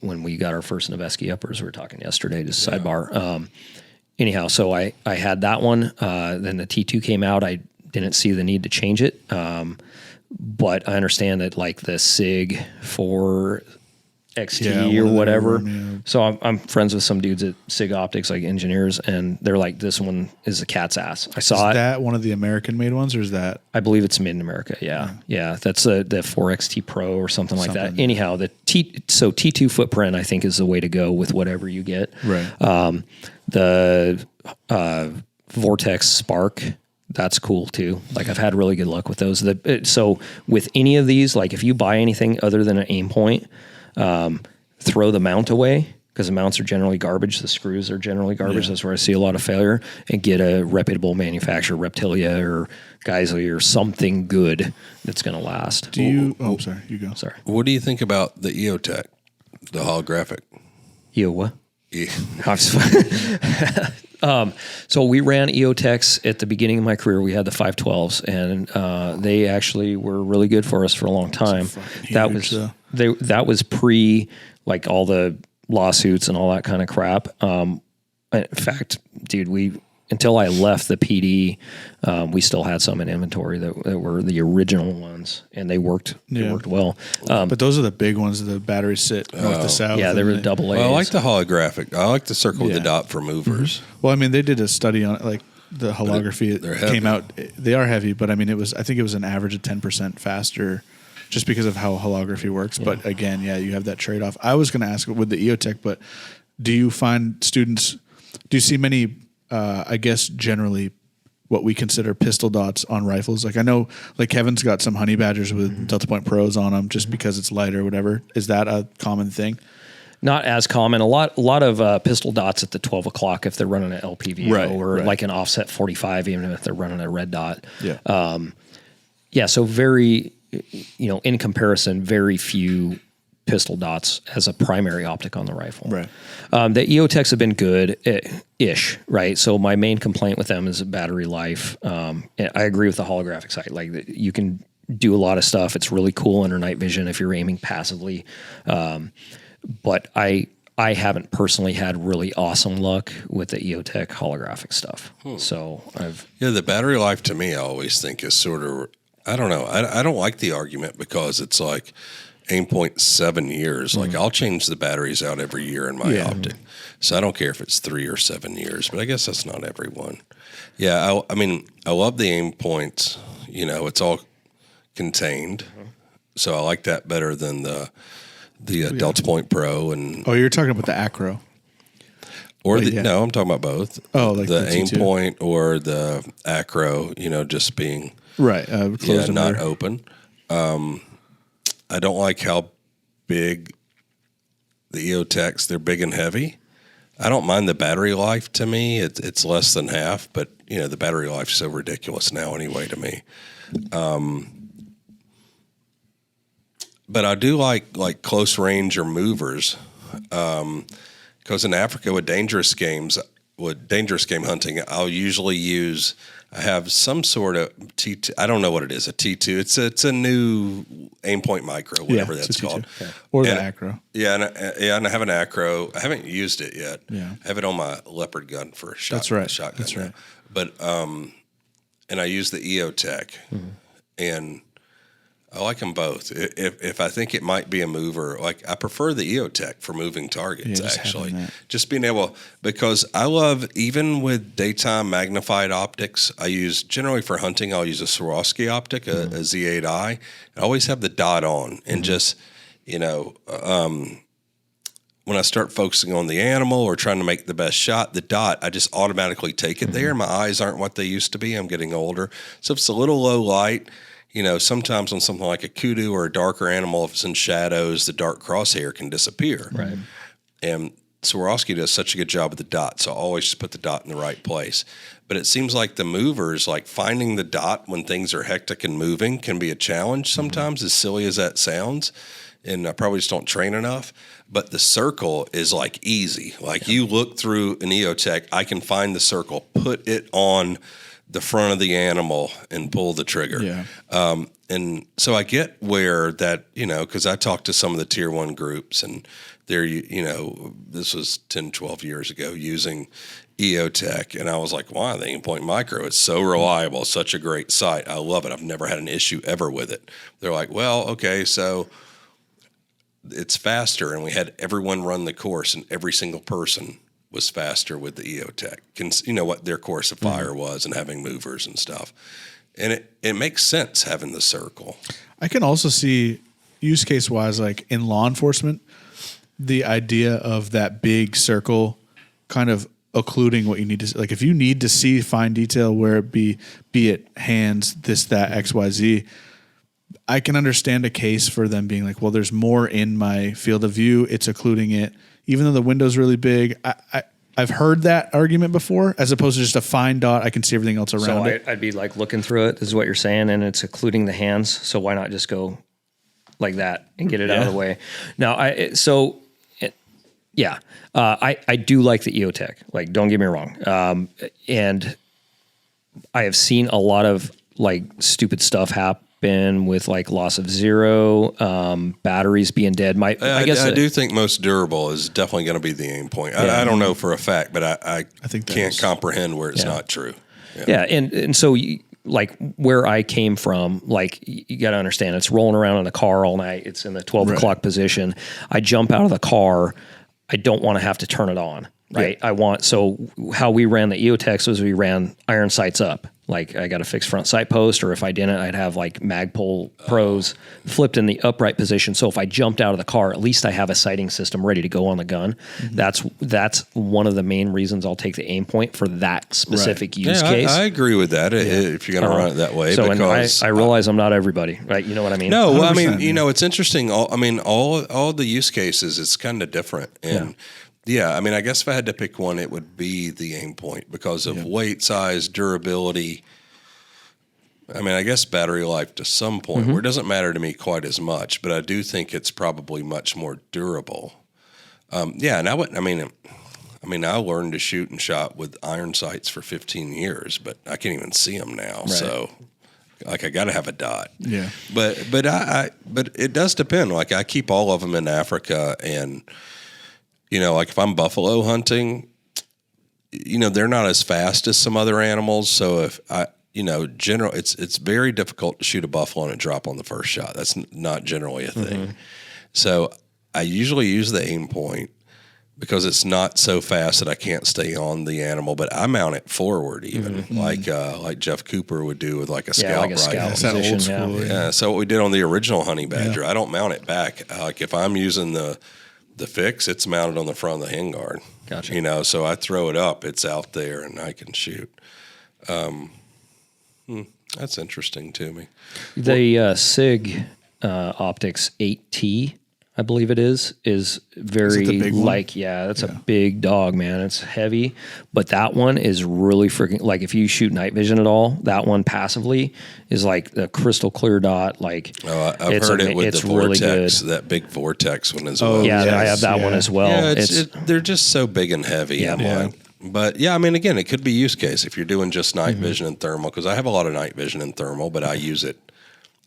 When we got our first Noveski uppers, we were talking yesterday, just sidebar. Anyhow, so I had that one. Then the T2 came out. I didn't see the need to change it. But I understand that like the SIG for XT or whatever. So I'm friends with some dudes at SIG Optics, like engineers, and they're like, this one is a cat's ass. I saw Is that one of the American made ones, or is that? I believe it's made in America. Yeah. That's the 4XT Pro or something like that. Anyhow, T2 footprint, I think, is the way to go with whatever you get. Right. The Vortex Spark, that's cool too. Like, I've had really good luck with those. So with any of these, like if you buy anything other than an Aimpoint, throw the mount away, because the mounts are generally garbage. The screws are generally garbage. That's where I see a lot of failure. And get a reputable manufacturer, Reptilia or Geisley or something good that's going to last. Sorry, you go. Sorry. What do you think about the EOTech, the holographic? What? So we ran EOTechs at the beginning of my career. We had the 512s, and they actually were really good for us for a long time. That was pre like all the lawsuits and all that kind of crap. In fact, dude, until I left the PD, we still had some in inventory that were the original ones, and they worked. They worked well. But those are the big ones. The batteries sit north to south. Yeah, they were double A's. Well, I like the holographic. I like the circle with the dot for movers. Mm-hmm. Well, I mean, they did a study on it, like the holography. It came out. They are heavy, but I mean, I think it was an average of 10% faster, just because of how holography works. Yeah. But again, you have that trade off. I was going to ask with the EOTech, but do you find students? Do you see many? I guess generally what we consider pistol dots on rifles. Like, I know like Kevin's got some Honey Badgers with Delta Point Pros on them just because it's lighter or whatever. Is that a common thing? Not as common. A lot of pistol dots at the 12 o'clock if they're running an LPVO or like an offset 45, even if they're running a red dot. Yeah. So very, in comparison, very few pistol dots as a primary optic on the rifle. Right. The EOTechs have been good-ish, right? So my main complaint with them is battery life. And I agree with the holographic side. Like, you can do a lot of stuff. It's really cool under night vision if you're aiming passively. But I haven't personally had really awesome luck with the EOTech holographic stuff. So the battery life to me, I always think is sort of, I don't know. I don't like the argument because it's like Aimpoint 7 years. Like, I'll change the batteries out every year in my optic. So I don't care if it's 3 or 7 years, but I guess that's not everyone. Yeah. I mean, I love the Aimpoints. It's all contained. So I like that better than the Delta Point Pro. And you're talking about the Acro. No, I'm talking about both. Like the Aimpoint or the Acro, just being closed not open. I don't like how big the EOTechs, they're big and heavy. I don't mind the battery life to me. It's less than half, but the battery life's so ridiculous now anyway to me. But I do like close range or movers. Because in Africa with dangerous game hunting, I'll usually I have some sort of T2. I don't know what it is, a T2. It's a new Aimpoint Micro, whatever that's called. Yeah. Or the Acro. Yeah, and I have an Acro. I haven't used it yet. Yeah. I have it on my Leopard gun for a shotgun. That's right. But and I use the EOTech, and I like them both. If I think it might be a mover, like I prefer the EOTech for moving targets, actually. Just being able, because I love, even with daytime magnified optics, I use, generally for hunting, I'll use a Swarovski optic, a Z8i. I always have the dot on and just, when I start focusing on the animal or trying to make the best shot, the dot, I just automatically take it there. My eyes aren't what they used to be. I'm getting older. So if it's a little low light, sometimes on something like a kudu or a darker animal, if it's in shadows, the dark crosshair can disappear. Right. And Swarovski does such a good job with the dot, so I always just put the dot in the right place. But it seems like the movers, like finding the dot when things are hectic and moving can be a challenge sometimes, as silly as that sounds. And I probably just don't train enough. But the circle is like easy. Like you look through an EOTech, I can find the circle, put it on the front of the animal and pull the trigger. Yeah. And so I get where that, because I talked to some of the tier 1 groups and they're, this was 10, 12 years ago using EOTech. And I was like, wow, the Aimpoint Micro, it's so reliable, such a great sight. I love it. I've never had an issue ever with it. They're like, well, okay, so it's faster. And we had everyone run the course and every single person was faster with the EOTech. What their course of fire was and having movers and stuff. And it makes sense having the circle. I can also see use case wise, like in law enforcement, the idea of that big circle kind of occluding what you need to see. Like if you need to see fine detail, where it be it hands, this, that, X, Y, Z, I can understand a case for them being like, well, there's more in my field of view. It's occluding it. Even though the window's really big, I've heard that argument before, as opposed to just a fine dot. I can see everything else around it. I'd be like looking through it. This is what you're saying, and it's occluding the hands. So why not just go like that and get it out of the way? Now, I do like the EOTech. Like, don't get me wrong. And I have seen a lot of like stupid stuff happen with like loss of zero, batteries being dead. I guess I do think most durable is definitely going to be the Aimpoint. I don't know for a fact, but I think can't comprehend where it's not true. Yeah. And so like where I came from, like you got to understand, it's rolling around in the car all night. It's in the 12 o'clock position. I jump out of the car. I don't want to have to turn it on. Right. So how we ran the EOTechs was we ran iron sights up. Like I got a fixed front sight post, or if I didn't, I'd have like Magpul Pros flipped in the upright position. So if I jumped out of the car, at least I have a sighting system ready to go on the gun. Mm-hmm. That's one of the main reasons I'll take the Aimpoint for that specific use case. I agree with that. If you're going to run it that way, so because I realize I'm not everybody, right? You know what I mean? No, well, I mean, it's interesting. All the use cases, it's kind of different. And yeah, I mean, I guess if I had to pick one, it would be the Aimpoint because of weight, size, durability. I mean, I guess battery life to some point, where it doesn't matter to me quite as much, but I do think it's probably much more durable. And I learned to shoot and shot with iron sights for 15 years, but I can't even see them now. Right. So, like, I got to have a dot. Yeah. But it does depend. Like, I keep all of them in Africa, and like if I'm buffalo hunting, they're not as fast as some other animals. So if it's very difficult to shoot a buffalo and drop on the first shot. That's not generally a thing. So I usually use the Aimpoint because it's not so fast that I can't stay on the animal, but I mount it forward even, like Jeff Cooper would do with like a scout rifle. That's that old school. Yeah. So what we did on the original Honey Badger, I don't mount it back. Like if I'm using the fix, it's mounted on the front of the handguard. Gotcha. So I throw it up, it's out there, and I can shoot. That's interesting to me. The SIG Optics 8T, I believe it is very that's a big dog, man. It's heavy, but that one is really freaking, like if you shoot night vision at all, that one passively is like the crystal clear dot. Like I've heard it with the Vortex, really that big Vortex one as well. I have that one as well. Yeah, they're just so big and heavy. Yeah. But I mean, again, it could be use case if you're doing just night vision and thermal, because I have a lot of night vision and thermal, but I use it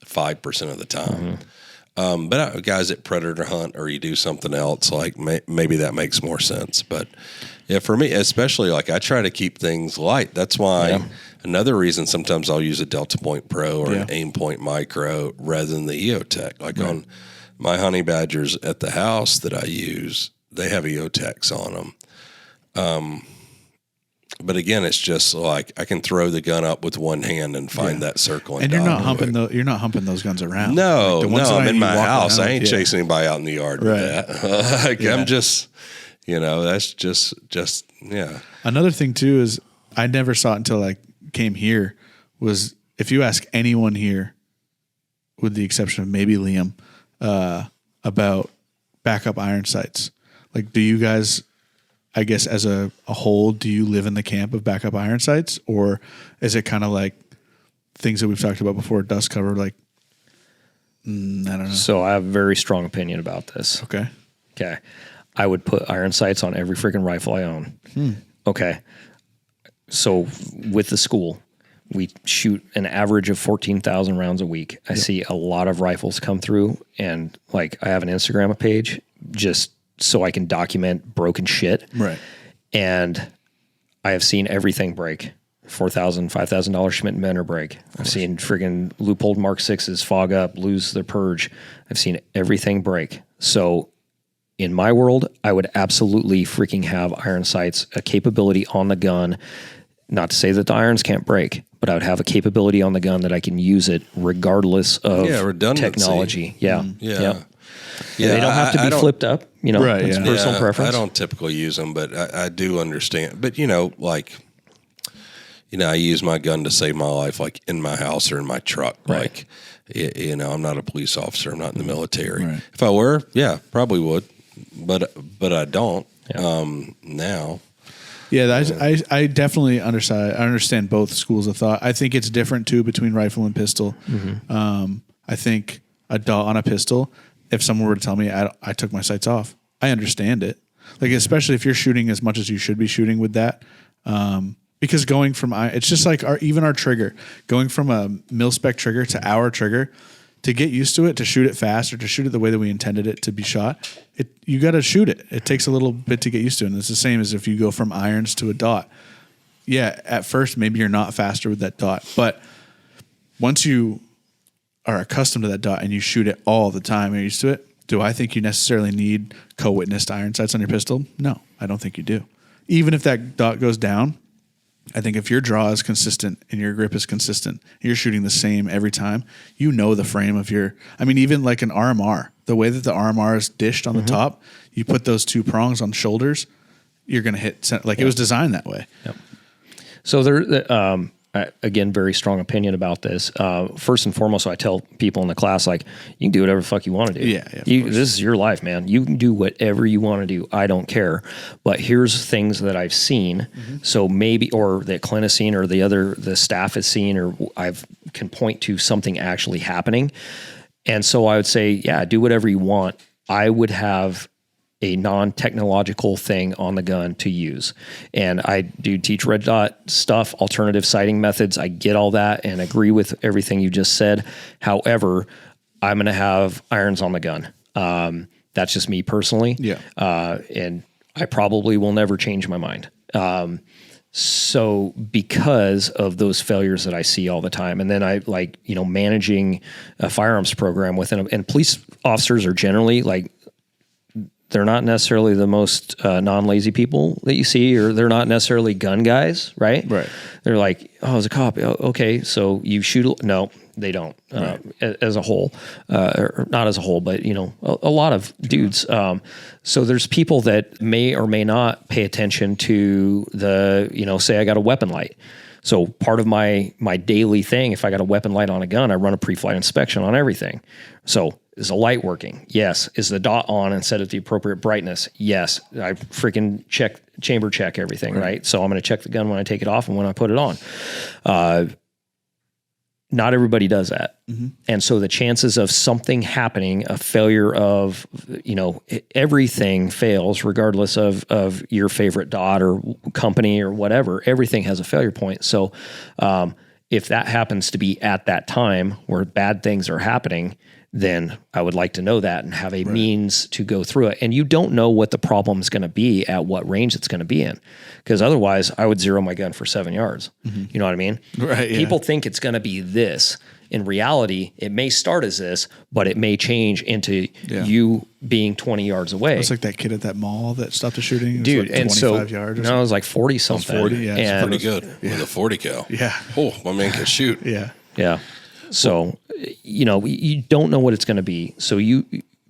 5% of the time. But guys that predator hunt or you do something else, like maybe that makes more sense. But yeah, for me, especially, like I try to keep things light. That's why Another reason sometimes I'll use a Delta Point Pro or an Yeah. Aim Point Micro rather than the EOTech. Like on my honey badgers at the house that I use, they have EOTechs on them. But again, it's just like I can throw the gun up with one hand and find that circle. And you're not humping those guns around. No, Like the ones that I'm in you my walk house. around I ain't with, chasing anybody out in the yard with that. Like, I'm just, that's just yeah. Another thing too is I never saw it until I came here. Was if you ask anyone here, with the exception of maybe Liam, about backup iron sights, like do you guys? I guess as a whole, do you live in the camp of backup iron sights, or is it kind of like things that we've talked about before, dust cover? Like, I don't know. So I have a very strong opinion about this. Okay. Okay. I would put iron sights on every freaking rifle I own. Okay. So with the school, we shoot an average of 14,000 rounds a week. I see a lot of rifles come through, and like I have an Instagram page just so I can document broken shit. Right. And I have seen everything break. $4,000, $5,000 Schmidt and Benner break. I've seen friggin' loophole Mark 6s fog up, lose their purge. I've seen everything break. So in my world, I would absolutely freaking have iron sights, a capability on the gun. Not to say that the irons can't break, but I would have a capability on the gun that I can use it regardless of redundancy. technology. Yeah. Yeah. They don't have to be flipped up, Right, it's personal preference. I don't typically use them, but I do understand. But I use my gun to save my life, like in my house or in my truck. Right. Like, I'm not a police officer. I'm not in the military. Right. If I were, probably would, but I don't now. Yeah, I definitely understand both schools of thought. I think it's different too between rifle and pistol. I think a dot on a pistol, if someone were to tell me I took my sights off, I understand it. Like, especially if you're shooting as much as you should be shooting with that. Because going from, it's just like our trigger, going from a mil-spec trigger to our trigger, to get used to it, to shoot it fast or to shoot it the way that we intended it to be shot, you got to shoot it. It takes a little bit to get used to it. And it's the same as if you go from irons to a dot. Yeah, at first, maybe you're not faster with that dot. But once you are accustomed to that dot and you shoot it all the time and you're used to it, do I think you necessarily need co-witnessed iron sights on your pistol? No, I don't think you do. Even if that dot goes down, I think if your draw is consistent and your grip is consistent, you're shooting the same every time, the frame of even like an RMR, the way that the RMR is dished on the top, you put those two prongs on shoulders, you're going to hit, it was designed that way. Yep. So again, very strong opinion about this. First and foremost, I tell people in the class, like, you can do whatever the fuck you want to do. Yeah, this is your life, man. You can do whatever you want to do. I don't care. But here's things that I've seen. So maybe, or that Clint has seen, or the staff has seen, or can point to something actually happening. And so I would say, yeah, do whatever you want. I would have a non-technological thing on the gun to use. And I do teach red dot stuff, alternative sighting methods. I get all that and agree with everything you just said. However, I'm going to have irons on the gun. That's just me personally. Yeah. And I probably will never change my mind. So because of those failures that I see all the time, and then I managing a firearms program and police officers are generally they're not necessarily the most non-lazy people that you see, or they're not necessarily gun guys, right? Right. They're like, oh, as a cop, okay, so you shoot. No, they don't. Right. As a whole, or not as a whole, but a lot of dudes. So there's people that may or may not pay attention to say I got a weapon light. So part of my daily thing, if I got a weapon light on a gun, I run a pre-flight inspection on everything. So is the light working? Yes. Is the dot on and set at the appropriate brightness? Yes. I freaking chamber check everything, right? So I'm going to check the gun when I take it off and when I put it on. Not everybody does that. And so the chances of something happening, a failure of, everything fails regardless of your favorite dot or company or whatever. Everything has a failure point. So if that happens to be at that time where bad things are happening, then I would like to know that and have a means to go through it. And you don't know what the problem is going to be at what range it's going to be in. Because otherwise I would zero my gun for 7 yards. You know what I mean? Right. Yeah. People think it's going to be this. In reality, it may start as this, but it may change into you being 20 yards away. It's like that kid at that mall that stopped the shooting. Dude, like and 25 so yards or no, it was like 40 something. 40, yeah. And Pretty good with a 40 cal. Yeah. Oh, my man can shoot. Yeah. yeah. So, you know, you don't know what it's going to be. So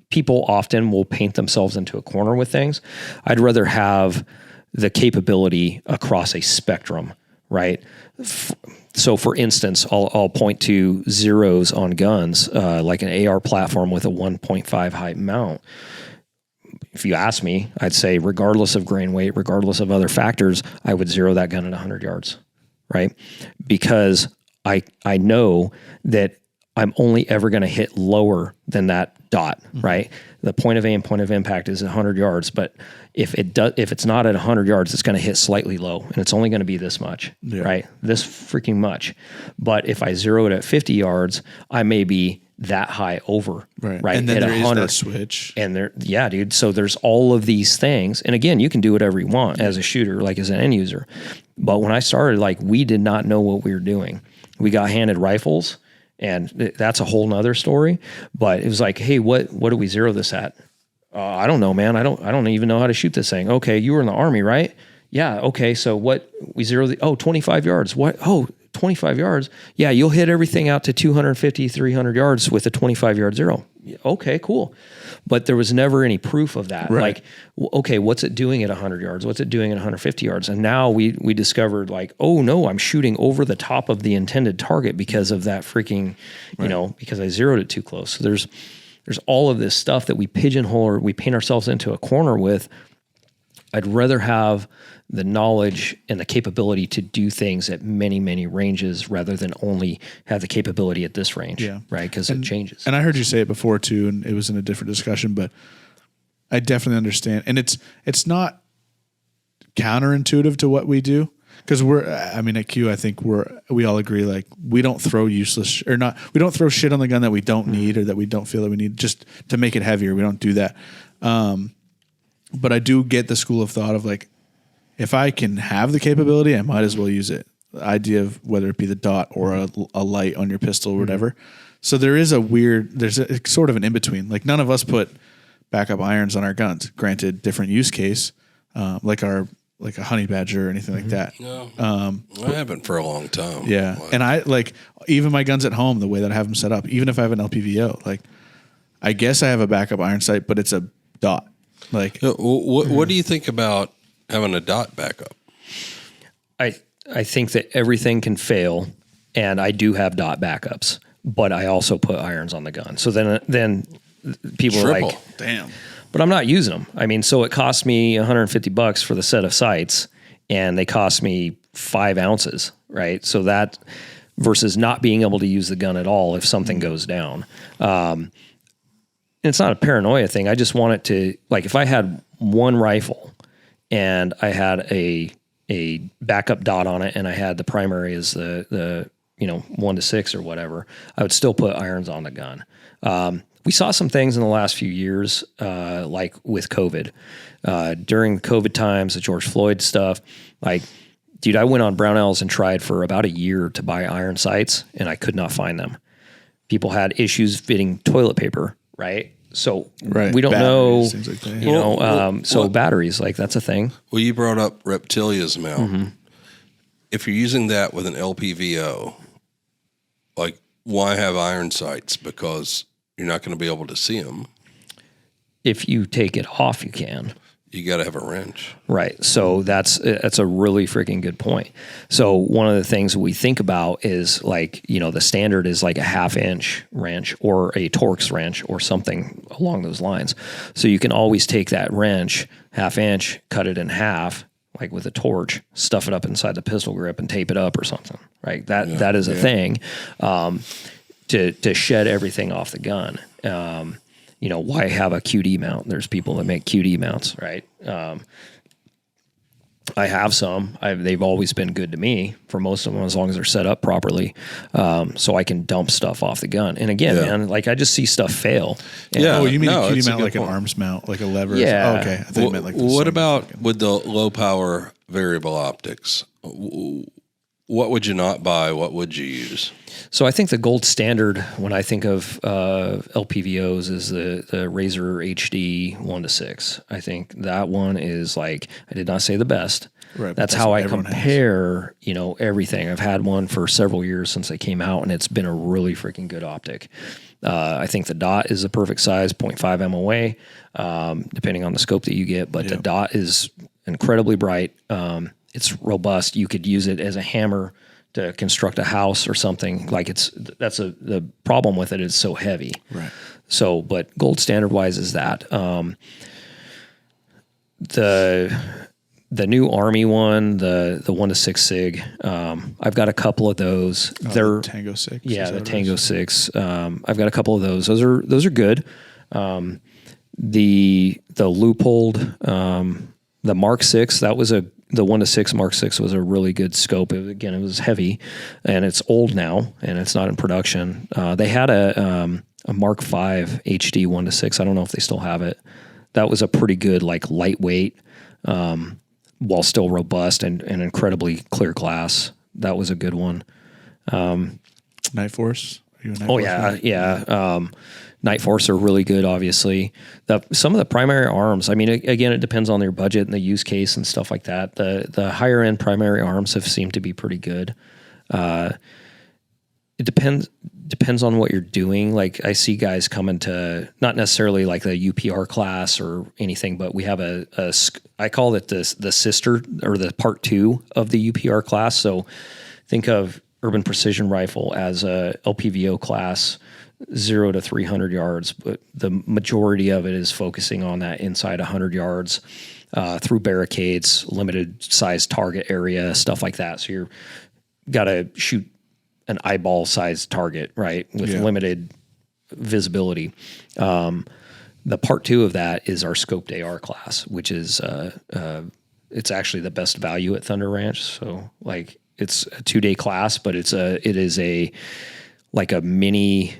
people often will paint themselves into a corner with things. I'd rather have the capability across a spectrum, right? So, for instance, I'll point to zeros on guns, like an AR platform with a 1.5 height mount. If you ask me, I'd say regardless of grain weight, regardless of other factors, I would zero that gun at 100 yards, right? Because I know that I'm only ever going to hit lower than that dot, right? The point of aim, point of impact is 100 yards, but if it's not at 100 yards, it's going to hit slightly low, and it's only going to be this much, right? This freaking much. But if I zero it at 50 yards, I may be that high over, right? And then at there is that switch. And yeah, dude. So there's all of these things. And again, you can do whatever you want as a shooter, like as an end user. But when I started, like, we did not know what we were doing. We got handed rifles, and that's a whole nother story. But it was like, hey, what do we zero this at? I don't know, man. I don't even know how to shoot this thing. Okay, you were in the Army, right? Yeah. Okay. So what we zero 25 yards. What? Oh, 25 yards. Yeah. You'll hit everything out to 250, 300 yards with a 25 yard zero. Okay, cool. But there was never any proof of that. Right. Like, okay, what's it doing at 100 yards? What's it doing at 150 yards? And now we discovered, like, oh no, I'm shooting over the top of the intended target because of that freaking, you know, because I zeroed it too close. So there's all of this stuff that we pigeonhole or we paint ourselves into a corner with. I'd rather have the knowledge and the capability to do things at many, many ranges rather than only have the capability at this range, right? Because it changes. And I heard you say it before too, and it was in a different discussion, but I definitely understand. And it's not counterintuitive to what we do. Because at Q, I think we all agree, like, we don't throw we don't throw shit on the gun that we don't need or that we don't feel that we need just to make it heavier. We don't do that. But I do get the school of thought of, like, if I can have the capability, I might as well use it. The idea of whether it be the dot or a light on your pistol or whatever. So there's a sort of an in-between. Like, none of us put backup irons on our guns. Granted, different use case, like a honey badger or anything like that. No, I haven't for a long time. Yeah. And I, like, even my guns at home, the way that I have them set up, even if I have an LPVO, like, I guess I have a backup iron sight, but it's a dot. Like, what do you think about having a dot backup? I think that everything can fail, and I do have dot backups, but I also put irons on the gun. So then people are like, damn. But I'm not using them. I mean, so it cost me $150 for the set of sights, and they cost me 5 ounces, right? So that versus not being able to use the gun at all if something goes down. It's not a paranoia thing. I just want it to, like, if I had one rifle and I had a backup dot on it and I had the primary as the 1 to 6 or whatever, I would still put irons on the gun. We saw some things in the last few years, like with COVID. During COVID times, the George Floyd stuff, like, dude, I went on Brownells and tried for about a year to buy iron sights, and I could not find them. People had issues fitting toilet paper, right? So we don't know, things like that. Batteries, like, that's a thing. Well, you brought up Reptilia's mount. If you're using that with an LPVO, like, why have iron sights? Because you're not going to be able to see them. If you take it off, you can. You got to have a wrench. Right. So that's a really freaking good point. So one of the things we think about is, like, the standard is like a 1/2 inch wrench or a Torx wrench or something along those lines. So you can always take that wrench, 1/2 inch, cut it in half, like with a torch, stuff it up inside the pistol grip and tape it up or something, right? That is a thing, to shed everything off the gun. Why have a QD mount? There's people that make QD mounts, right? I have some. They've always been good to me for most of them, as long as they're set up properly, so I can dump stuff off the gun. And again, man, like I just see stuff fail. And Yeah. Oh, you mean No, a cutie it's a mount good like point. an arms mount, like a lever? Yeah. Oh, okay. I thought you meant like the What same about fucking- with the low power variable optics? What would you not buy? What would you use? So I think the gold standard when I think of LPVOs is the Razor HD 1:6. I think that one is like, I did not say the best. Right, but That's that's how what I everyone has. compare, everything. I've had one for several years since they came out, and it's been a really freaking good optic. I think the dot is the perfect size, 0.5 MOA, depending on the scope that you get. But the dot is incredibly bright. It's robust. You could use it as a hammer to construct a house or something. Like the problem with it is so heavy. Right. So, but gold standard wise is that. The new Army one, the 1:6 SIG. I've got a couple of those. They're the Tango 6. yeah, is that the what it Tango is? 6. I've got a couple of those. Those are good. The Leupold, the Mark 6, the 1:6 Mark 6 was a really good scope. It was heavy, and it's old now, and it's not in production. They had a Mark 5 HD 1:6. I don't know if they still have it. That was a pretty good, like lightweight, while still robust and incredibly clear glass. That was a good one. Night Force. Are you a Night Oh Force yeah, guy? yeah. Night Force are really good, obviously. Some of the primary arms, I mean, again, it depends on their budget and the use case and stuff like that. The higher end primary arms have seemed to be pretty good. It depends on what you're doing. Like I see guys coming to not necessarily like the UPR class or anything, but we have I call it the sister or the part 2 of the UPR class. So think of Urban Precision Rifle as a LPVO class, 0 to 300 yards, but the majority of it is focusing on that inside 100 yards through barricades, limited size target area, stuff like that. So you're got to shoot an eyeball sized target, right, with limited visibility. The part 2 of that is our scoped AR class, which is it's actually the best value at Thunder Ranch. So like it's a 2-day class, but it is a mini.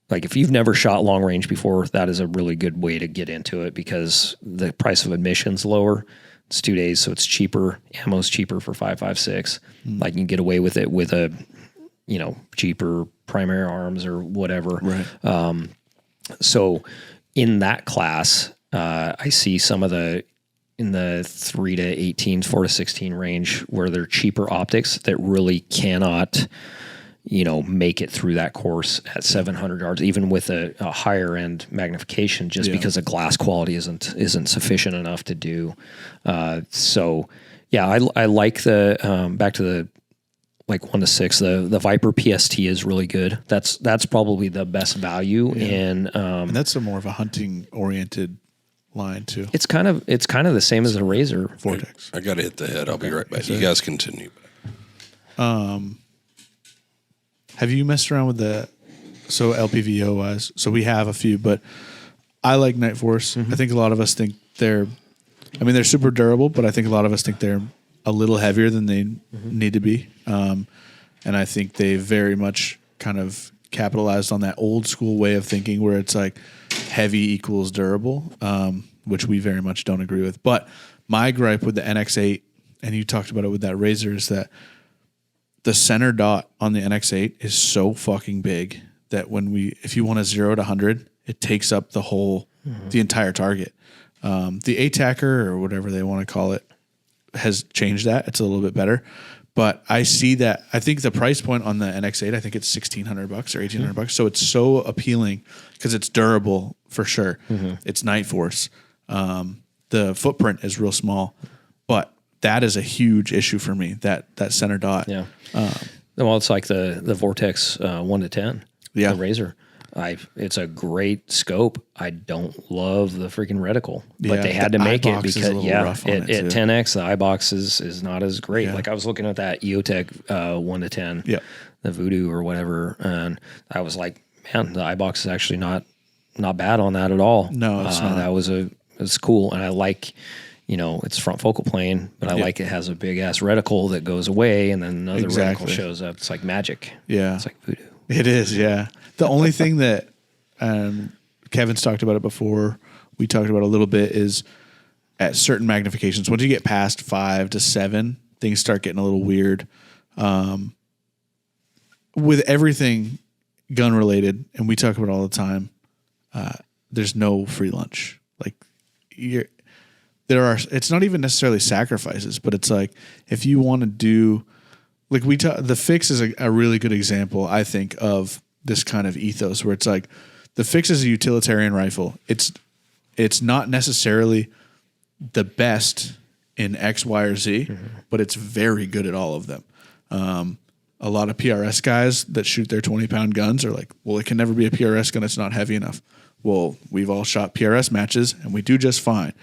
Like if you've never shot long range before, that is a really good way to get into it because the price of admission's lower. It's 2 days, so it's cheaper. Ammo's cheaper for 5.56. Like you can get away with it with a, cheaper primary arms or whatever. Right. So in that class, I see some of in the 3 to 18, 4 to 16 range where they're cheaper optics that really cannot make it through that course at 700 yards, even with a higher end magnification, just because the glass quality isn't sufficient enough to do. So yeah, I like the, back to the, like 1:6, the Viper PST is really good. That's probably the best value in, And that's a more of a hunting oriented line too. it's kind of the same as a Razor. Vortex. I got to hit the head. I'll be right back. You guys continue. Have you messed around with so LPVO wise? So we have a few, but I like Night Force. I think a lot of us think they're super durable, but I think a lot of us think they're a little heavier than they need to be. And I think they very much kind of capitalized on that old school way of thinking where it's like heavy equals durable, which we very much don't agree with. But my gripe with the NX8, and you talked about it with that Razor, is that the center dot on the NX8 is so fucking big that if you want a 0 to 100, it takes up the entire target. The ATACR or whatever they want to call it has changed that. It's a little bit better, but I see that. I think the price point on the NX8, I think it's $1,600 or $1,800. So it's so appealing because it's durable for sure. It's Night Force. The footprint is real small, but that is a huge issue for me. That center dot. Yeah. Well, it's like the Vortex 1 to 10. Yeah. The Razor. It's a great scope. I don't love the freaking reticle, but they had the to make it eyeBox is a because little rough on at it, too. 10x the eyeBox is not as great. Yeah. Like I was looking at that EOTech 1 to 10, the Voodoo or whatever, and I was like, man, the eyeBox is actually not bad on that at all. No, it's not. It's cool, and I like. it's front focal plane, but I like it has a big ass reticle that goes away and then another Exactly. reticle shows up. It's like magic. Yeah. It's like voodoo. It is, yeah. The only thing that Kevin's talked about it before, we talked about a little bit, is at certain magnifications, once you get past 5 to 7, things start getting a little weird. With everything gun related, and we talk about it all the time, there's no free lunch. Like it's not even necessarily sacrifices, but it's like if you want to do, like the Fix is a really good example, I think, of this kind of ethos where it's like the Fix is a utilitarian rifle. It's not necessarily the best in X, Y, or Z, but it's very good at all of them. A lot of PRS guys that shoot their 20-pound guns are like, well, it can never be a PRS gun. It's not heavy enough. Well, we've all shot PRS matches and we do just fine.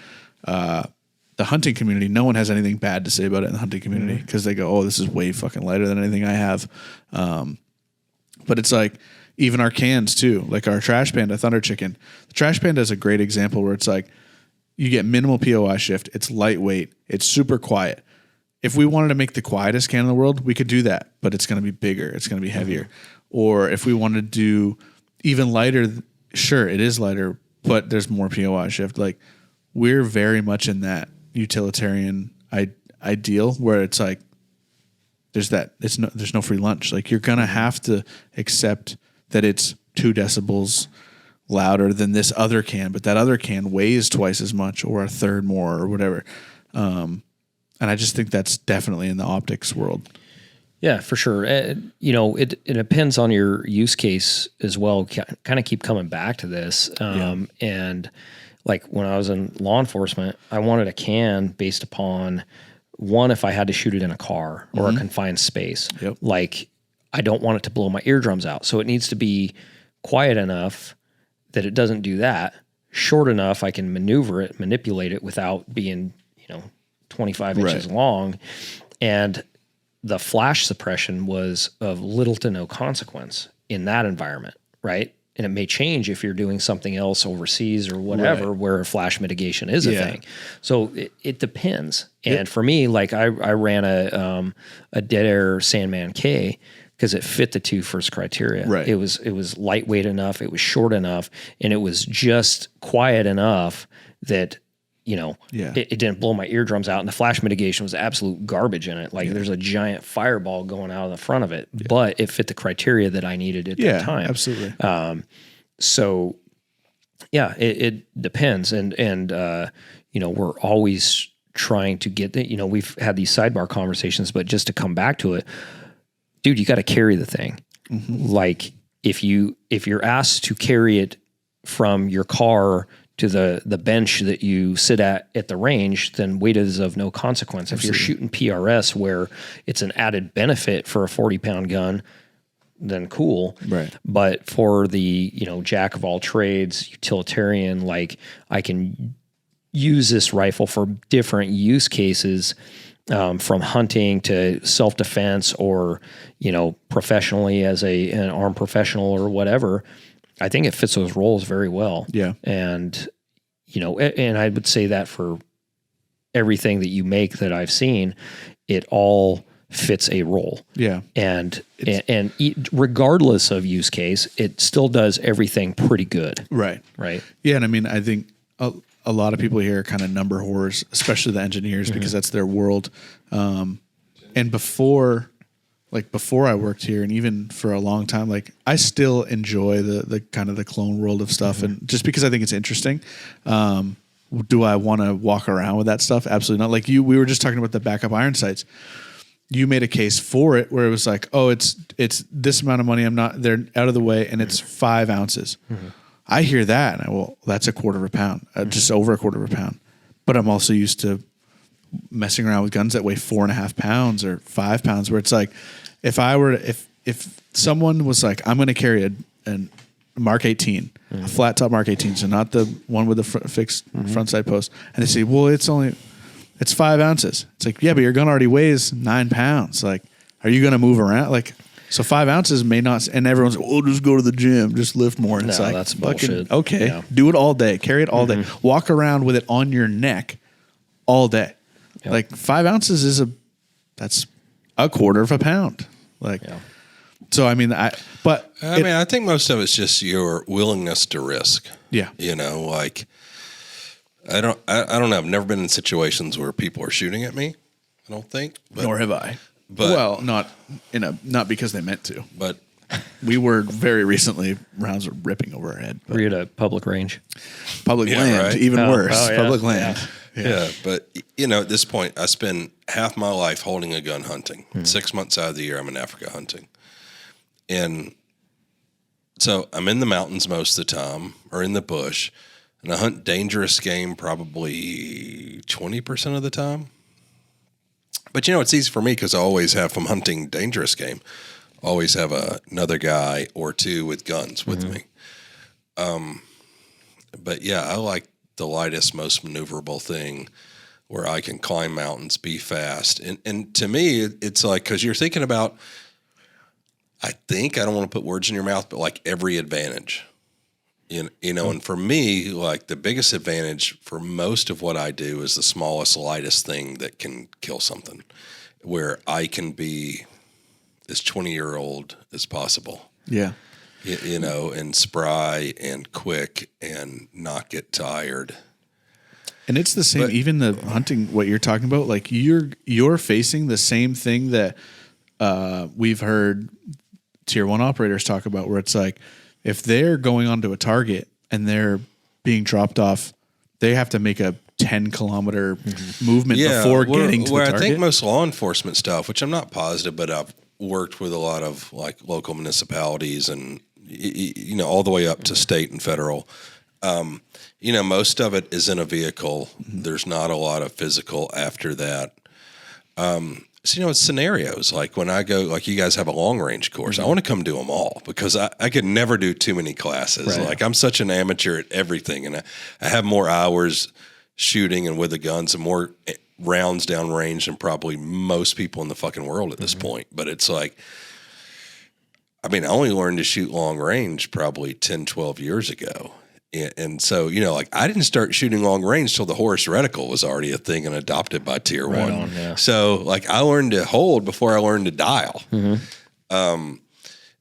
The hunting community, no one has anything bad to say about it in the hunting community because they go, oh, this is way fucking lighter than anything I have. But it's like even our cans too, like our Trash Panda Thunder Chicken. The Trash Panda is a great example where it's like you get minimal POI shift. It's lightweight. It's super quiet. If we wanted to make the quietest can in the world, we could do that, but it's going to be bigger. It's going to be heavier. Or if we wanted to do even lighter, sure, it is lighter, but there's more POI shift. Like we're very much in that utilitarian ideal where it's like there's no free lunch. Like you're going to have to accept that it's 2 decibels louder than this other can, but that other can weighs twice as much or a third more or whatever. And I just think that's definitely in the optics world. Yeah, for sure. It depends on your use case as well. Kind of keep coming back to this. And like when I was in law enforcement, I wanted a can based upon one, if I had to shoot it in a car or a confined space. Yep. Like I don't want it to blow my eardrums out. So it needs to be quiet enough that it doesn't do that. Short enough I can manipulate it without being, 25 inches long. And the flash suppression was of little to no consequence in that environment, right? And it may change if you're doing something else overseas or whatever, where flash mitigation is a thing. So it depends. And for me, like I ran a dead air Sandman K because it fit the 2 first criteria. Right. It was lightweight enough, it was short enough, and it was just quiet enough that it didn't blow my eardrums out, and the flash mitigation was absolute garbage in it. Like there's a giant fireball going out of the front of it, but it fit the criteria that I needed at that time. Absolutely. So yeah, it depends. And we're always trying to get we've had these sidebar conversations, but just to come back to it, dude, you got to carry the thing. Like if you're asked to carry it from your car to the bench that you sit at the range, then weight is of no consequence. Absolutely. If you're shooting PRS where it's an added benefit for a 40-pound gun, then cool. Right. But for the, jack of all trades, utilitarian, like I can use this rifle for different use cases, from hunting to self-defense or, professionally as an armed professional or whatever. I think it fits those roles very well. Yeah. And, and I would say that for everything that you make that I've seen, it all fits a role. Yeah. And regardless of use case, it still does everything pretty good. Right. Right. Yeah. And I mean, I think a lot of people here are kind of number whores, especially the engineers, because that's their world. And before I worked here, and even for a long time, like I still enjoy the kind of the clone world of stuff, and just because I think it's interesting. Do I want to walk around with that stuff? Absolutely not. Like we were just talking about the backup iron sights. You made a case for it where it was like, oh, it's this amount of money. They're out of the way, and it's 5 ounces. I hear that, and that's a quarter of a pound, just over a quarter of a pound. But I'm also used to messing around with guns that weigh 4.5 pounds or 5 pounds, where it's like, if someone was like, I'm going to carry a Mark 18, a flat top Mark 18, so not the one with the fixed front side post, and they say, well, it's 5 ounces. It's like, yeah, but your gun already weighs 9 pounds. Like, are you going to move around? Like, so 5 ounces may not, and everyone's like, oh, just go to the gym, just lift more. And it's like, that's bullshit. Okay, do it all day, carry it all day, walk around with it on your neck all day. Yep. Like 5 ounces that's a quarter of a pound. Like, so I mean, I think most of it's just your willingness to risk. Yeah. You know, like I don't know. I've never been in situations where people are shooting at me. I don't think. But, nor have I. But, well, not because they meant to. But we were very recently, rounds were ripping over our head. Were you at a public range? Public land, right? even worse. Oh, yeah. Public land. Yeah, but at this point, I spend half my life holding a gun hunting. 6 months out of the year, I'm in Africa hunting. And so I'm in the mountains most of the time, or in the bush, and I hunt dangerous game probably 20% of the time. But it's easy for me because I always have, from hunting dangerous game, always have another guy or two with guns with me. But yeah, I like the lightest, most maneuverable thing where I can climb mountains, be fast. And to me, it's like, because you're thinking about, I don't want to put words in your mouth, but like every advantage. And for me, like the biggest advantage for most of what I do is the smallest, lightest thing that can kill something, where I can be as 20-year-old as possible. Yeah. And spry and quick and not get tired. And it's the same, even the hunting, what you're talking about, like you're facing the same thing that we've heard tier 1 operators talk about, where it's like, if they're going onto a target and they're being dropped off, they have to make a 10-kilometer movement before getting to the target. I think most law enforcement stuff, which I'm not positive, but I've worked with a lot of like local municipalities and all the way up to state and federal. Most of it is in a vehicle. There's not a lot of physical after that. So, it's scenarios like when I go, like you guys have a long range course, I want to come do them all because I could never do too many classes. Right. Like I'm such an amateur at everything, and I have more hours shooting and with the guns and more rounds down range than probably most people in the fucking world at this point. But it's like, I only learned to shoot long range probably 10, 12 years ago. And so, like I didn't start shooting long range till the Horus reticle was already a thing and adopted by tier 1. Yeah. So like I learned to hold before I learned to dial.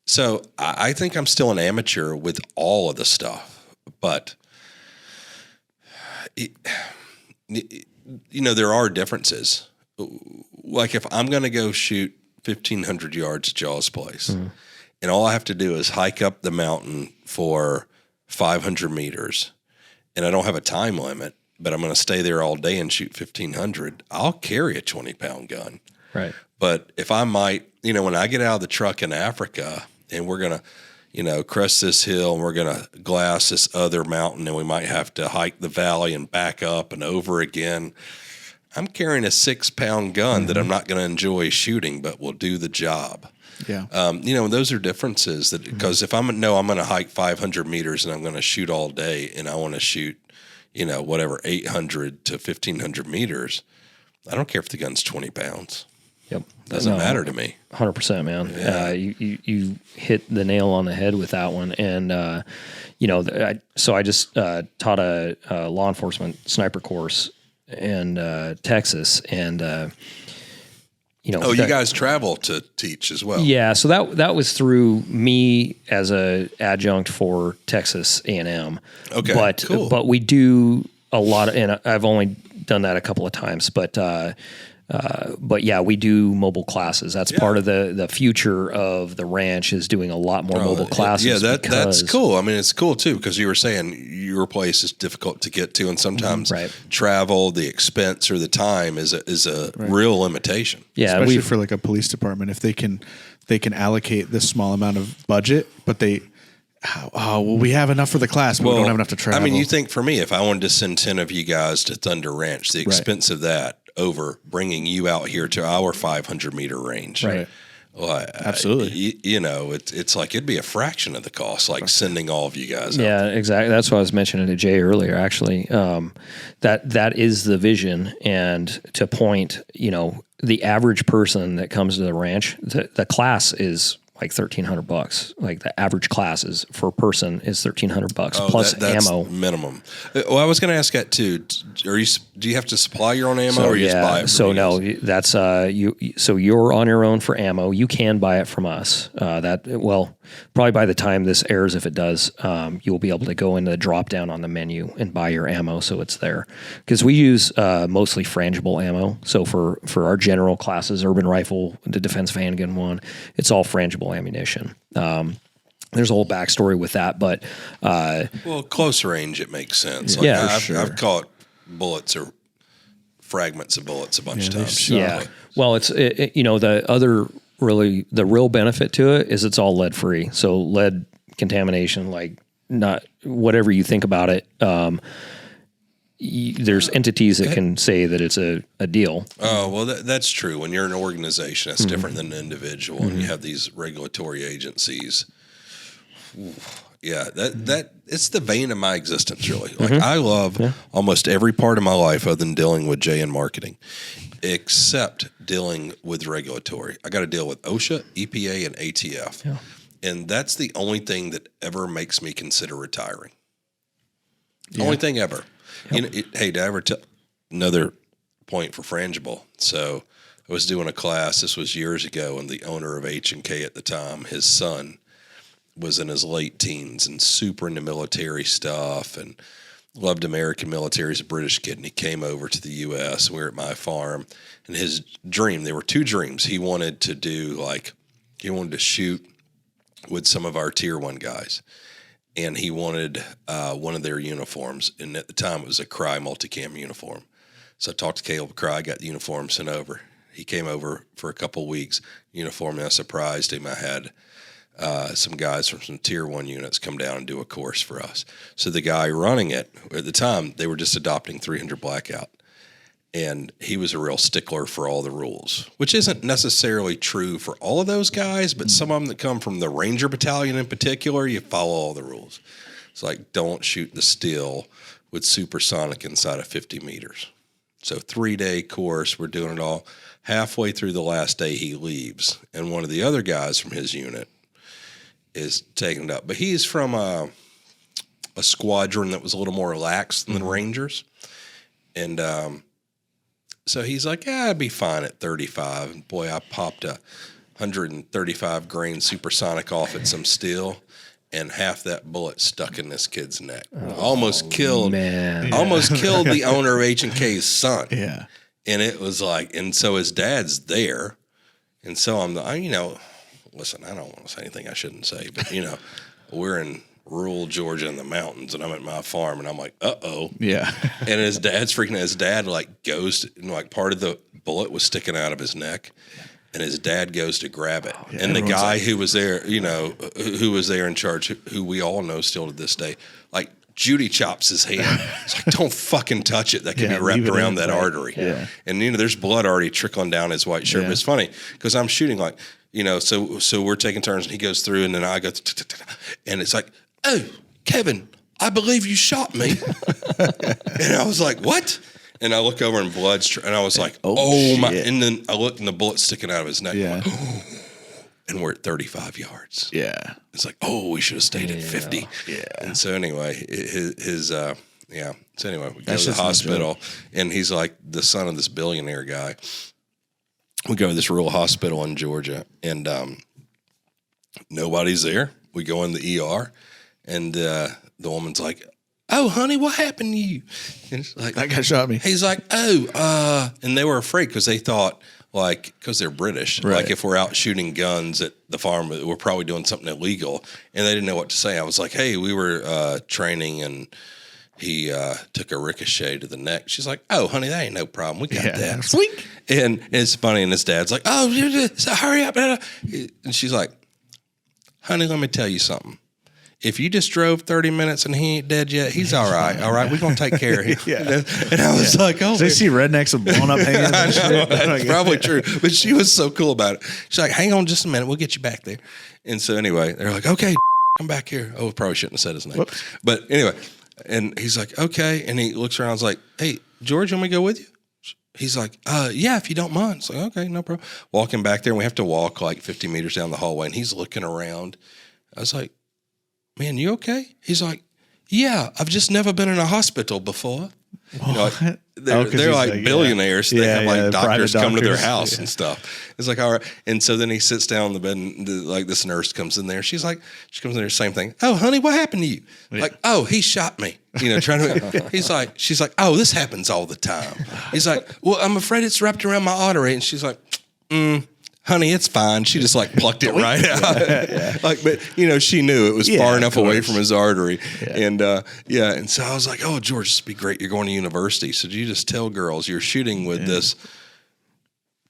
So I think I'm still an amateur with all of the stuff, but there are differences. Like if I'm going to go shoot 1,500 yards at Jaws Place and all I have to do is hike up the mountain for 500 meters, and I don't have a time limit, but I'm going to stay there all day and shoot 1,500, I'll carry a 20-pound gun. Right. But if I might, when I get out of the truck in Africa and we're going to, crest this hill and we're going to glass this other mountain and we might have to hike the valley and back up and over again, I'm carrying a 6-pound gun that I'm not going to enjoy shooting, but will do the job. Yeah. Those are differences that, because if I'm going to hike 500 meters and I'm going to shoot all day and I want to shoot, 800 to 1,500 meters, I don't care if the gun's 20 pounds. Yep. Doesn't matter to me. 100%, man. Yeah. You hit the nail on the head with that one. And, I just taught a law enforcement sniper course in Texas, and you guys travel to teach as well. Yeah, so that was through me as a adjunct for Texas A&M. Okay, but cool. But we do a lot of, and I've only done that a couple of times, but yeah, we do mobile classes. That's part of the future of the ranch, is doing a lot more mobile classes. Yeah, that's cool. It's cool too, because you were saying your place is difficult to get to, and sometimes travel, the expense or the time is a real limitation. Yeah, especially for like a police department, if they can allocate this small amount of budget, but we have enough for the class, but we don't have enough to travel. You think for me, if I wanted to send 10 of you guys to Thunder Ranch, the expense of that over bringing you out here to our 500-meter range. Right. Well, absolutely. It's like it'd be a fraction of the cost, like sending all of you guys out. Yeah, exactly. That's what I was mentioning to Jay earlier, actually. That is the vision. And to point, the average person that comes to the ranch, the class is like $1,300. Like the average classes for a person is $1,300 Oh, plus that's ammo. minimum. Well, I was going to ask that too. Do you have to supply your own ammo, or you just buy it? So no, that's you. So you're on your own for ammo. You can buy it from us. Probably by the time this airs, if it does, you'll be able to go in the drop down on the menu and buy your ammo, so it's there. Because we use mostly frangible ammo. So for our general classes, urban rifle, the defensive handgun one, it's all frangible ammunition. There's a whole backstory with that, but well, close range, it makes sense. Like, Yeah, I've caught bullets or fragments of bullets a bunch of times. yeah. Well, the real benefit to it is it's all lead free. So lead contamination, like not whatever you think about it. There's entities that can say that it's a deal. Oh, well, that's true. When you're an organization, that's different than an individual, and you have these regulatory agencies. Ooh, yeah, that it's the vein of my existence, really. Like I love almost every part of my life other than dealing with JN marketing, except dealing with regulatory. I got to deal with OSHA, EPA, and ATF, and that's the only thing that ever makes me consider retiring. Only thing ever. Yep. Hey, did I ever tell another point for frangible? So I was doing a class. This was years ago, and the owner of H&K at the time, his son was in his late teens and super into military stuff and loved American military. He's a British kid, and he came over to the U.S. We were at my farm, and his dream, there were two dreams. He wanted to shoot with some of our Tier 1 guys. And he wanted one of their uniforms. And at the time, it was a Cry multicam uniform. So I talked to Caleb Cry, got the uniform sent over. He came over for a couple of weeks, uniform, and I surprised him. I had some guys from some Tier 1 units come down and do a course for us. So the guy running it, at the time, they were just adopting 300 Blackout. And he was a real stickler for all the rules, which isn't necessarily true for all of those guys, but some of them that come from the Ranger Battalion in particular, you follow all the rules. It's like, don't shoot the steel with supersonic inside of 50 meters. So 3-day course, we're doing it all. Halfway through the last day, he leaves, and one of the other guys from his unit is taking it up. But he's from a squadron that was a little more relaxed than the Rangers. And so he's like, yeah, I'd be fine at 35. And boy, I popped a 135 grain supersonic off at some steel, and half that bullet stuck in this kid's neck. Almost killed the owner of H&K's son. Yeah. And it was like, and so his dad's there. And so listen, I don't want to say anything I shouldn't say, but we're in rural Georgia in the mountains, and I'm at my farm, and I'm like, uh-oh. Yeah. And his dad's freaking out. His dad goes to, part of the bullet was sticking out of his neck, and his dad goes to grab it. And the guy who was there, who was there in charge, who we all know still to this day, Judy chops his hand. It's like, don't fucking touch it. That can be wrapped around that artery. Yeah. And, there's blood already trickling down his white shirt. But it's funny because I'm shooting so we're taking turns, and he goes through, and then I go, and it's like, oh, Kevin, I believe you shot me. And I was like, what? And I look over, and blood's, and I was like, oh my. And then I look, and the bullet's sticking out of his neck. Yeah. And we're at 35 yards. Yeah. It's like, we should have stayed at 50. Yeah. And so anyway, So anyway, we go to the hospital, and he's like the son of this billionaire guy. We go to this rural hospital in Georgia, and nobody's there. We go in the ER, and the woman's like, oh, honey, what happened to you? And it's like, that guy shot me. He's like, and they were afraid because they thought, because they're British, right. If we're out shooting guns at the farm, we're probably doing something illegal, and they didn't know what to say. I was like, hey, we were training, and he took a ricochet to the neck. She's like, oh, honey, that ain't no problem. We got that. Swing. And it's funny, and his dad's like, oh, hurry up. And she's like, honey, let me tell you something. If you just drove 30 minutes and he ain't dead yet, he's all right. All right, we're going to take care of him. And I was like, oh. They see rednecks with blown up hands. I know, that's probably true. But she was so cool about it. She's like, hang on just a minute. We'll get you back there. And so anyway, they're like, okay, come back here. Oh, probably shouldn't have said his name. Whoops. But anyway, and he's like, okay. And he looks around and is like, hey, George, want me to go with you? He's like, yeah, if you don't mind. It's like, okay, no problem. Walking back there, and we have to walk like 50 meters down the hallway, and he's looking around. I was like, man, you okay? He's like, yeah, I've just never been in a hospital before. You know, like, they're like billionaires. So they have like doctors come to their house and stuff. It's like, all right. And so then he sits down on the bed and like this nurse comes in there. She comes in there, same thing. Oh, honey, what happened to you? Yeah. Like, oh, he shot me. You know, trying to, she's like, oh, this happens all the time. He's like, well, I'm afraid it's wrapped around my artery. And she's like, honey, it's fine. She just like plucked it right out. Like, but you know, she knew it was far enough away from his artery. And and so I was like, oh, George, this would be great. You're going to university. So you just tell girls you're shooting with this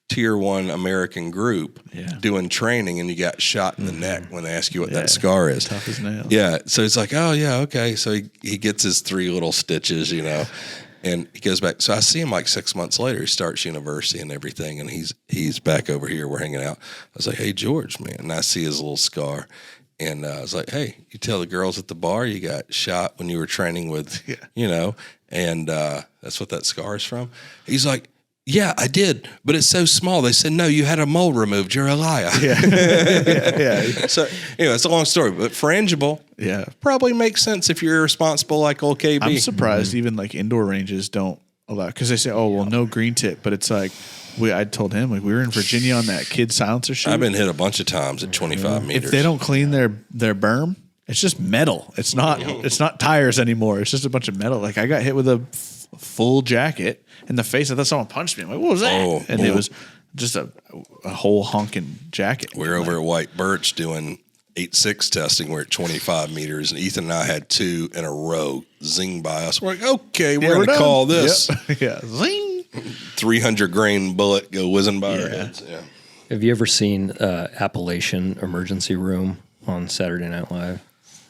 tier 1 American group doing training, and you got shot in the neck when they ask you what that scar is. Tough as nails. Yeah. So it's like, oh yeah, okay. So he gets his 3 little stitches, you know. And he goes back. So I see him like 6 months later. He starts university and everything, and he's back over here. We're hanging out. I was like, hey, George, man. And I see his little scar. And I was like, hey, you tell the girls at the bar you got shot when you were training with, you know, and that's what that scar is from. He's like, yeah, I did, but it's so small. They said, no, you had a mole removed. You're a liar. So anyway, it's a long story, but frangible probably makes sense if you're irresponsible like old KB. I'm surprised even like indoor ranges don't allow, because they say, oh, well, no green tip, but it's like, I told him, like, we were in Virginia on that kid silencer shoot. I've been hit a bunch of times at 25 meters. If they don't clean their berm, it's just metal. It's not tires anymore. It's just a bunch of metal. Like, I got hit with a full jacket in the face. I thought someone punched me. I'm like, what was that? It was just a whole honking jacket. We're over at White Birch doing 8.6 testing. We're at 25 meters, and Ethan and I had 2 in a row zing by us. We're like, okay, we're going to call this. Yep. Zing. 300 grain bullet go whizzing by our heads. Yeah. Have you ever seen Appalachian Emergency Room on Saturday Night Live?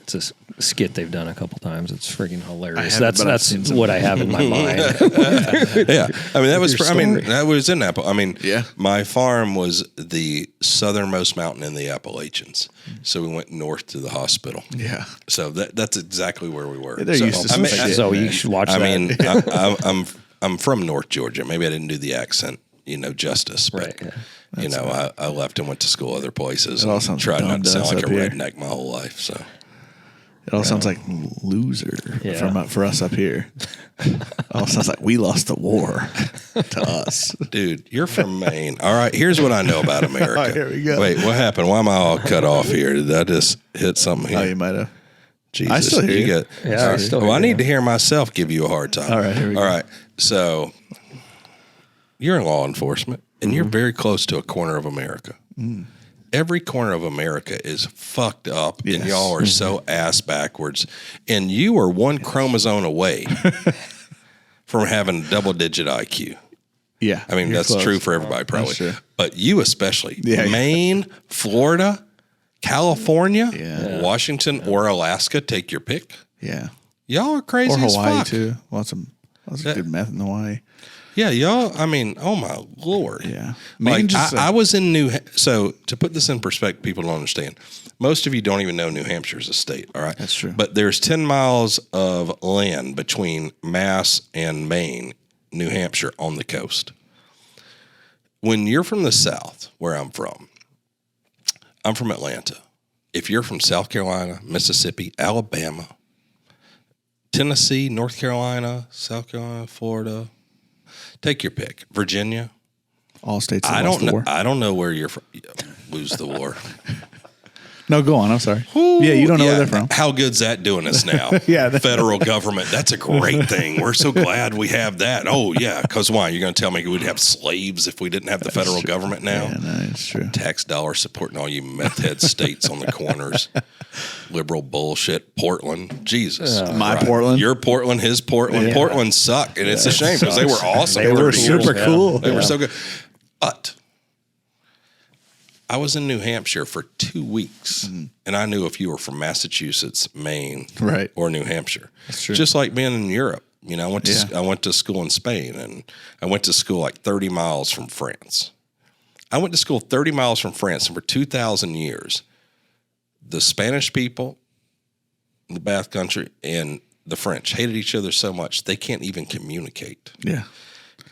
It's a skit they've done a couple times. It's freaking hilarious. That's what I have in my mind. Yeah, I mean that was in Apple. I mean, my farm was the southernmost mountain in the Appalachians, so we went north to the hospital. Yeah, so that's exactly where we were. They're used to some shit. So you should watch that. I mean, I'm from North Georgia. Maybe I didn't do the accent, justice, but. Right. I left and went to school other places and tried not to sound like a redneck my whole life. So it all sounds like loser for us up here. It all sounds like we lost the war to us. Dude, you're from Maine. All right, here's what I know about America. Here we go. Wait, what happened? Why am I all cut off here? Did I just hit something here? Oh, you might have. Jesus. I still hear you. I still hear you. I need to hear myself give you a hard time. All right, here we go. All right, so you're in law enforcement, and you're very close to a corner of America. Every corner of America is fucked up, and y'all are so ass backwards. And you are one chromosome away from having double-digit IQ. Yeah. I mean, that's close. true for everybody, probably. That's true. But you especially. Maine, Florida, California, Washington, or Alaska, take your pick. Yeah. Y'all are crazy as fuck. Or Hawaii, too. Lots of good meth in Hawaii. Yeah, y'all, I mean, oh my Lord. Yeah. Like, I was in so to put this in perspective, people don't understand. Most of you don't even know New Hampshire is a state, all right? That's true. But there's 10 miles of land between Mass and Maine, New Hampshire, on the coast. When you're from the South, where I'm from Atlanta. If you're from South Carolina, Mississippi, Alabama, Tennessee, North Carolina, South Carolina, Florida, take your pick. Virginia. All states. I don't know where you're from. Lose the war. No, go on. I'm sorry. Yeah, you don't know where they're from. How good's that doing us now? Federal government. That's a great thing. We're so glad we have that. Oh, yeah. Because why? You're going to tell me we'd have slaves if we didn't have the federal government now? Yeah, no, it's true. Tax dollars supporting all you meth head states on the corners. Liberal bullshit. Portland. Jesus. Portland. Your Portland, his Portland. Yeah. Portland sucked. And it's a shame because they were awesome. They were super cool. They were so good. But I was in New Hampshire for 2 weeks, and I knew if you were from Massachusetts, Maine, or New Hampshire. That's true. Just like being in Europe. I went to school in Spain, and I went to school like 30 miles from France. I went to school 30 miles from France, and for 2,000 years, the Spanish people, the Basque Country, and the French hated each other so much they can't even communicate. Yeah.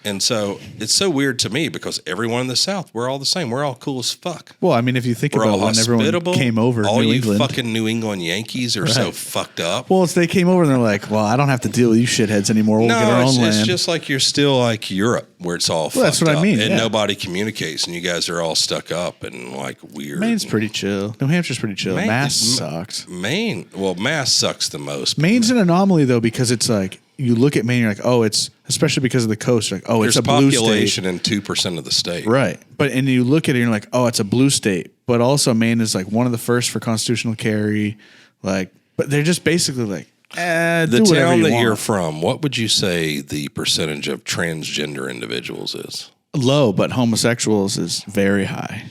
And so it's so weird to me because everyone in the South, we're all the same. We're all cool as fuck. Well, I mean, if you think We're all about when everyone hospitable. came over, all New you England. fucking New England Yankees are so fucked up. Well, it's they came over and they're like, well, I don't have to deal with you shitheads anymore. We'll get our own it's land. just like you're still like Europe, where it's all Well, that's fucked what I up, mean, and yeah. nobody communicates, and you guys are all stuck up and like weird. Maine's pretty chill. New Hampshire's pretty chill. Maine- Mass sucks. Mass sucks the most. but Maine's an anomaly though because it's like you look at Maine, you're like, oh, it's especially because of the coast. You're like, oh, There's it's a blue population state, in 2% of the state. right? But and you look at it, and you're like, oh, it's a blue state. But also Maine is like one of the first for constitutional carry. Like, but they're just basically like, The do whatever town you that want. you're from, what would you say the percentage of transgender individuals is? Low, but homosexuals is very high.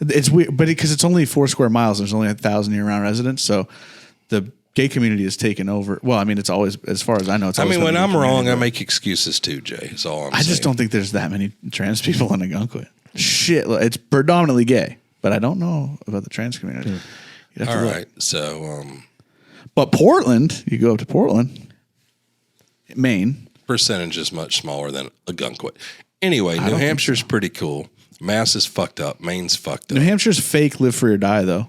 It's weird, but because it's only 4 square miles, there's only 1,000 year-round residents, so the gay community has taken over. Well, I mean, it's always, as far as I know, it's. I always mean, been when a I'm gay wrong, community, I but make excuses too, Jay. Is all I'm I saying. just don't think there's that many trans people in Algonquin. Shit, it's predominantly gay, but I don't know about the trans community. You'd have to All look. right, so But Portland, you go up to Portland, Maine. percentage is much smaller than Algonquin. Anyway, New don't think Hampshire's pretty cool. Mass is fucked up. Maine's fucked up. New Hampshire's fake live free or die, though.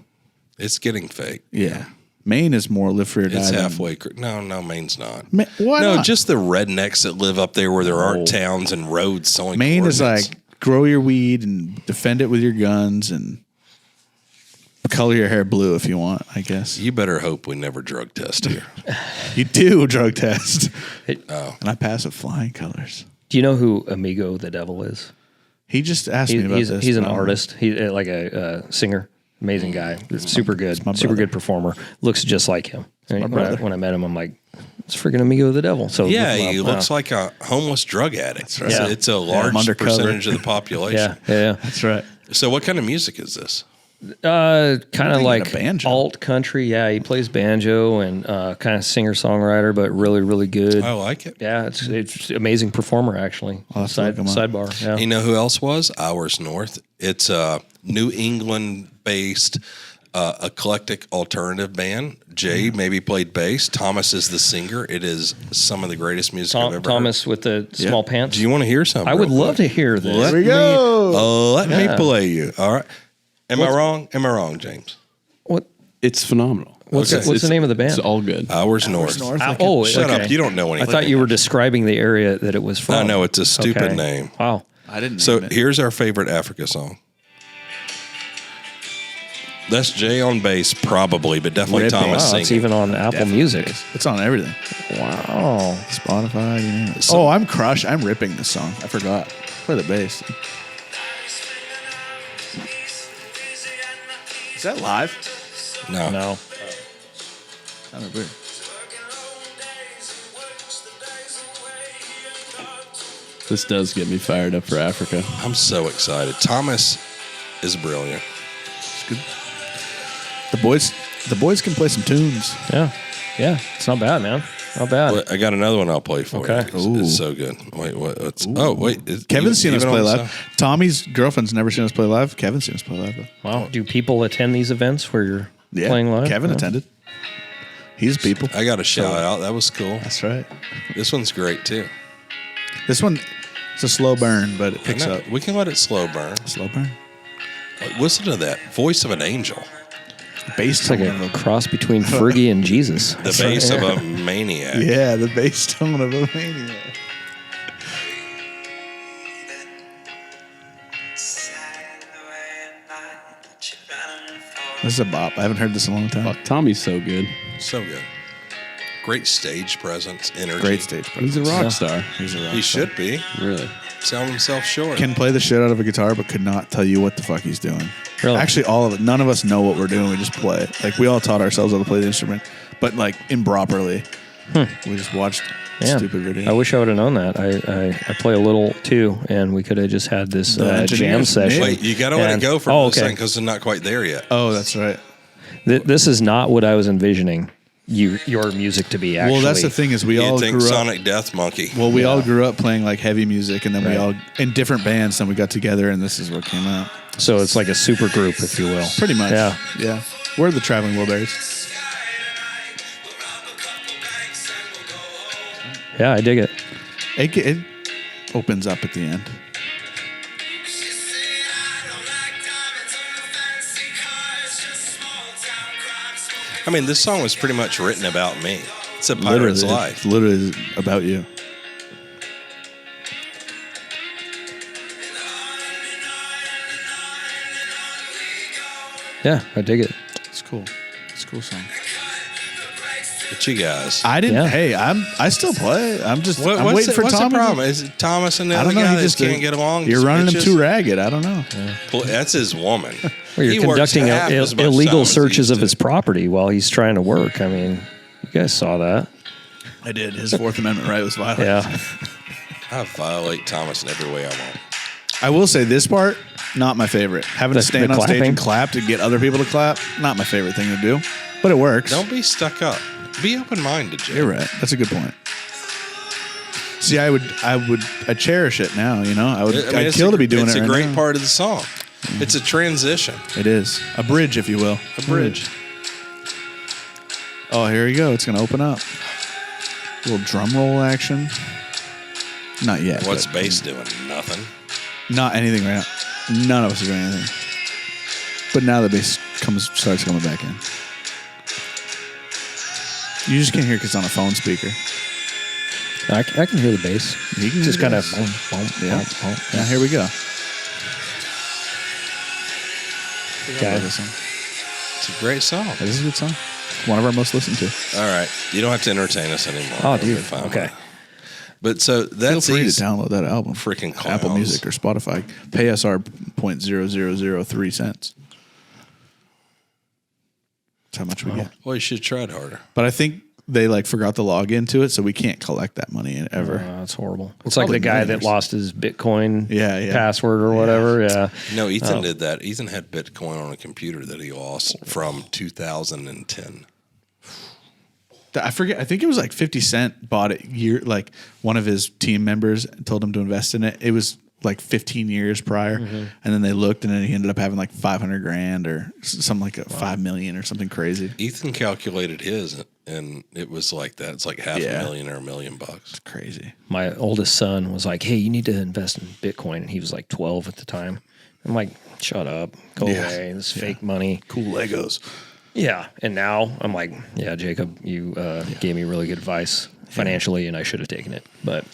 It's getting fake. Yeah. Maine is more live free or die. It's than- halfway. No, Maine's not. Why no, not? just the rednecks that live up there where there aren't towns and roads. It's only Maine is coordinates. like grow your weed and defend it with your guns and color your hair blue if you want, I guess. You better hope we never drug test here. You do drug test. Oh. And I pass with flying colors. Do you know who Amigo the Devil is? He just asked me about He's, this. he's an but I don't- artist. He's like a singer. Amazing guy. Super good. my Super brother. good performer. Looks just like him. my brother. When I met him, I'm like, it's freaking Amigo the Devil. So Yeah, look him he up. looks like a homeless drug addict. right. Yeah. It's a large undercover. percentage of the population. Yeah. That's right. So what kind of music is this? Kind of thinking like of banjo. alt country. Yeah, he plays banjo and kind of singer songwriter, but really, really good. I like it. Yeah, it's amazing performer actually. I'll have to look him up. Sidebar. Yeah. You know who else was? Hours North. It's a New England-based eclectic alternative band. Jay maybe played bass. Thomas is the singer. It is some of the greatest music I've ever Thomas with the small pants. heard. Do you want to hear something? I would real love quick? to hear this. Let Here we go. Let me play you. All right. Am I wrong? Am I wrong, James? What? It's phenomenal. What's the name of the band? It's all good. Hours North. Oh, Shut okay. up. You don't know I anything. thought you were describing the area that it was from. I know, it's a stupid Okay. name. Wow. I didn't So name it. here's our favorite Africa song. That's Jay on bass, probably, but definitely Ripping. Thomas Wow, singing. it's even on Apple Music. It's on everything. Wow. Spotify, you name it. So- Oh, I'm crushed. I'm ripping this song. I forgot. Play the bass. Is that live? No. No. Sounded weird. This does get me fired up for Africa. I'm so excited. Thomas is brilliant. It's good. The boys can play some tunes. Yeah. Yeah. It's not bad, man. Not bad. Wait, I got another one I'll play for Okay. you. It's so good. Wait, what? What's, oh, wait. Kevin's seen us even play on the live. sound? Tommy's girlfriend's never seen us play live. Kevin's seen us play live, though. Wow. Do people attend these events where you're Yeah. playing live? Kevin Yeah. attended. He's people. I got a shout out. That was cool. That's right. This one's great too. This one, it's a slow burn, but it picks No, up. we can let it slow burn. Slow burn. Listen to that voice of an angel, Bass It's like tone a of cross between Fergie and Jesus. the bass of a maniac. yeah, the bass tone of a maniac. This is a bop. I haven't heard this in a long time. Fuck, Tommy's so good. So good. Great stage presence, energy. Great stage He's presence. a rock star. He's a rock He star. should be. Really. Selling himself short. Can play the shit out of a guitar, but could not tell you what the fuck he's doing. Really? Actually, all of it. None of us know what we're doing. We just play it. Like we all taught ourselves how to play the instrument, but like improperly. We just watched Yeah. stupid videos. I wish I would have known that. I play a little too, and we could have just had this The jam engineers session. did. Wait, you got to let it And- go for oh, a second okay. because they're not quite there yet. Oh, that's right. This is not what I was envisioning your music to be. Actually, Well, that's the thing is we You all think grew up. Sonic Death Monkey? Well, we all grew up playing like heavy music, and then we Right. all in different bands. Then we got together, and this is what came out. So it's like a super group, if you will. Pretty much. Yeah. Yeah. We're the Traveling Wilburys. Yeah, I dig it. It opens up at the end. I mean, this song was pretty much written about me. It's a pirate's life. It's literally about you. Yeah, I dig it. It's cool. It's a cool song. But you guys, I didn't. Yeah. Hey, I still play. I'm just. I'm what's waiting for what's Tom. the problem? Is it Thomas and the I other don't know. guy He that just can't get along? You're Just running him bitches? too ragged. I don't know. Well, that's his woman. Well, you're He works conducting half as much time illegal as he searches used of to. his property while he's trying to work. I mean, you guys saw that. I did. His Fourth Amendment right was violated. Yeah. I violate Thomas in every way I want. I will say this part, not my favorite. Having to stand the on stage clapping? and clap to get other people to clap, not my favorite thing to do. But it works. Don't be stuck up. Be open-minded, Jay. You're right. That's a good point. See, I cherish it now. You know, I'd it's kill a- to be doing it. It's a right great now. part of the song. It's a transition. It is a bridge, if you will. A bridge. Oh, here we go. It's going to open up. A little drum roll action. Not yet. What's but bass doing? Nothing. Not anything right now. None of us are doing anything. But now the bass starts coming back in. You just can't hear because it's on a phone speaker. I can hear the bass. You can Just hear kind the of bass. boom, boom, Yeah. boom, boom. Now here we go. Okay. This one. It's a great song. This is a good song. One of our most listened to. All right. You don't have to entertain us anymore. Oh, We'll dude. be fine with Okay. it. But so Feel that's free to easy. download that album. Freaking Apple clowns. Music or Spotify. Pay us our 0.0003 cents. That's how much we get. Well, you should have tried harder. But I think they forgot to log into it, so we can't collect that money ever. That's horrible. It's like probably the guy that millionaires. lost his Bitcoin Yeah. password or whatever. Yeah. No, Ethan did that. Ethan had Bitcoin on a computer that he lost from 2010. I forget. I think it was 50 Cent bought it one of his team members told him to invest in it. It was 15 years prior, and then they looked, and then he ended up having 500 grand or something 5 million or something crazy. Ethan calculated his, and it was like that. It's like $500,000 or $1 million. Crazy. My oldest son was like, "Hey, you need to invest in Bitcoin," and he was 12 at the time. I'm like, "Shut up, go Yeah. away. This is fake money." Cool Legos. Yeah, and now I'm like, "Yeah, Jacob, you gave me really good advice financially, and I should have taken it." But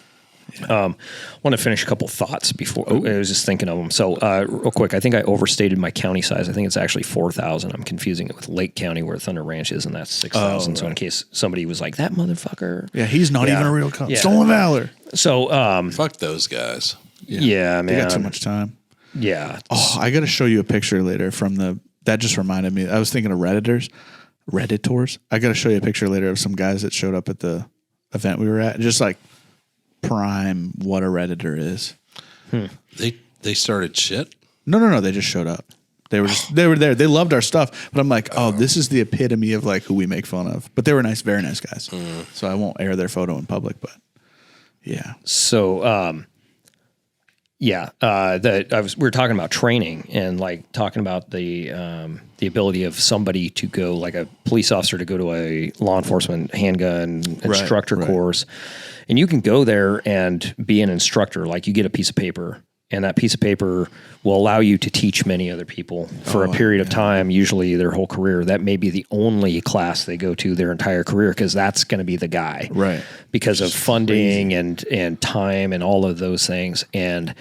want to finish a couple thoughts before. I was just thinking of them. So real quick, I think I overstated my county size. I think it's actually 4,000. I'm confusing it with Lake County where Thunder Ranch is, and that's 6,000. So in case somebody was like, "That motherfucker," Yeah, he's not Yeah. even a real cop. Yeah. Stolen valor. So Fuck those guys. yeah, They man, got too much time. Yeah, Oh, I got to show you a picture later from that just reminded me. I was thinking of Redditors. I got to show you a picture later of some guys that showed up at the event we were at. Just prime what a Redditor is. They started shit. No. They just showed up. They were there. They loved our stuff. But I'm like, oh, this is the epitome of who we make fun of. But they were nice, very nice guys. So I won't air their photo in public, but yeah. So, we were talking about training and talking about the ability of somebody to go, like a police officer to go to a law enforcement handgun instructor course, and you can go there and be an instructor. You get a piece of paper, and that piece of paper will allow you to teach many other people for a period of time, usually their whole career. That may be the only class they go to their entire career because that's going to be the guy. Right. Because of funding and time and all of those things. And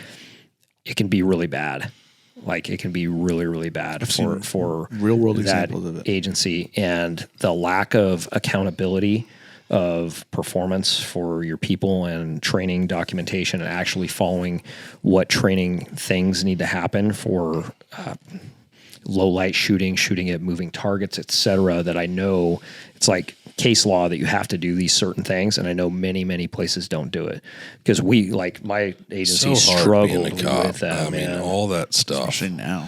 it can be really bad. It can be really, really bad for real world that examples of it. agency, and the lack of accountability of performance for your people and training documentation and actually following what training things need to happen for low light shooting at moving targets, etc. That I know it's case law that you have to do these certain things, and I know many, many places don't do it because my agency So hard struggled being a cop. with that. I mean, man. all that stuff. Especially now.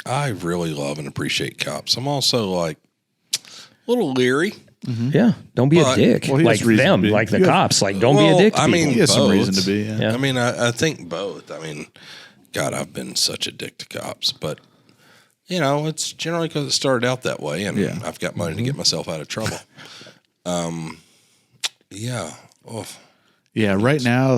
I really love and appreciate cops. I'm also a little leery. Yeah, don't be But- a dick. Well, he has reason Them, to be. the You have- cops. Don't be a dick to I people. mean, He has some both. reason to be. Yeah. Yeah. I mean, I think both. I mean, God, I've been such a dick to cops, but it's generally because it started out that way, and Yeah. I've got money to get myself out of trouble. Yeah. Oh, Yeah, right now,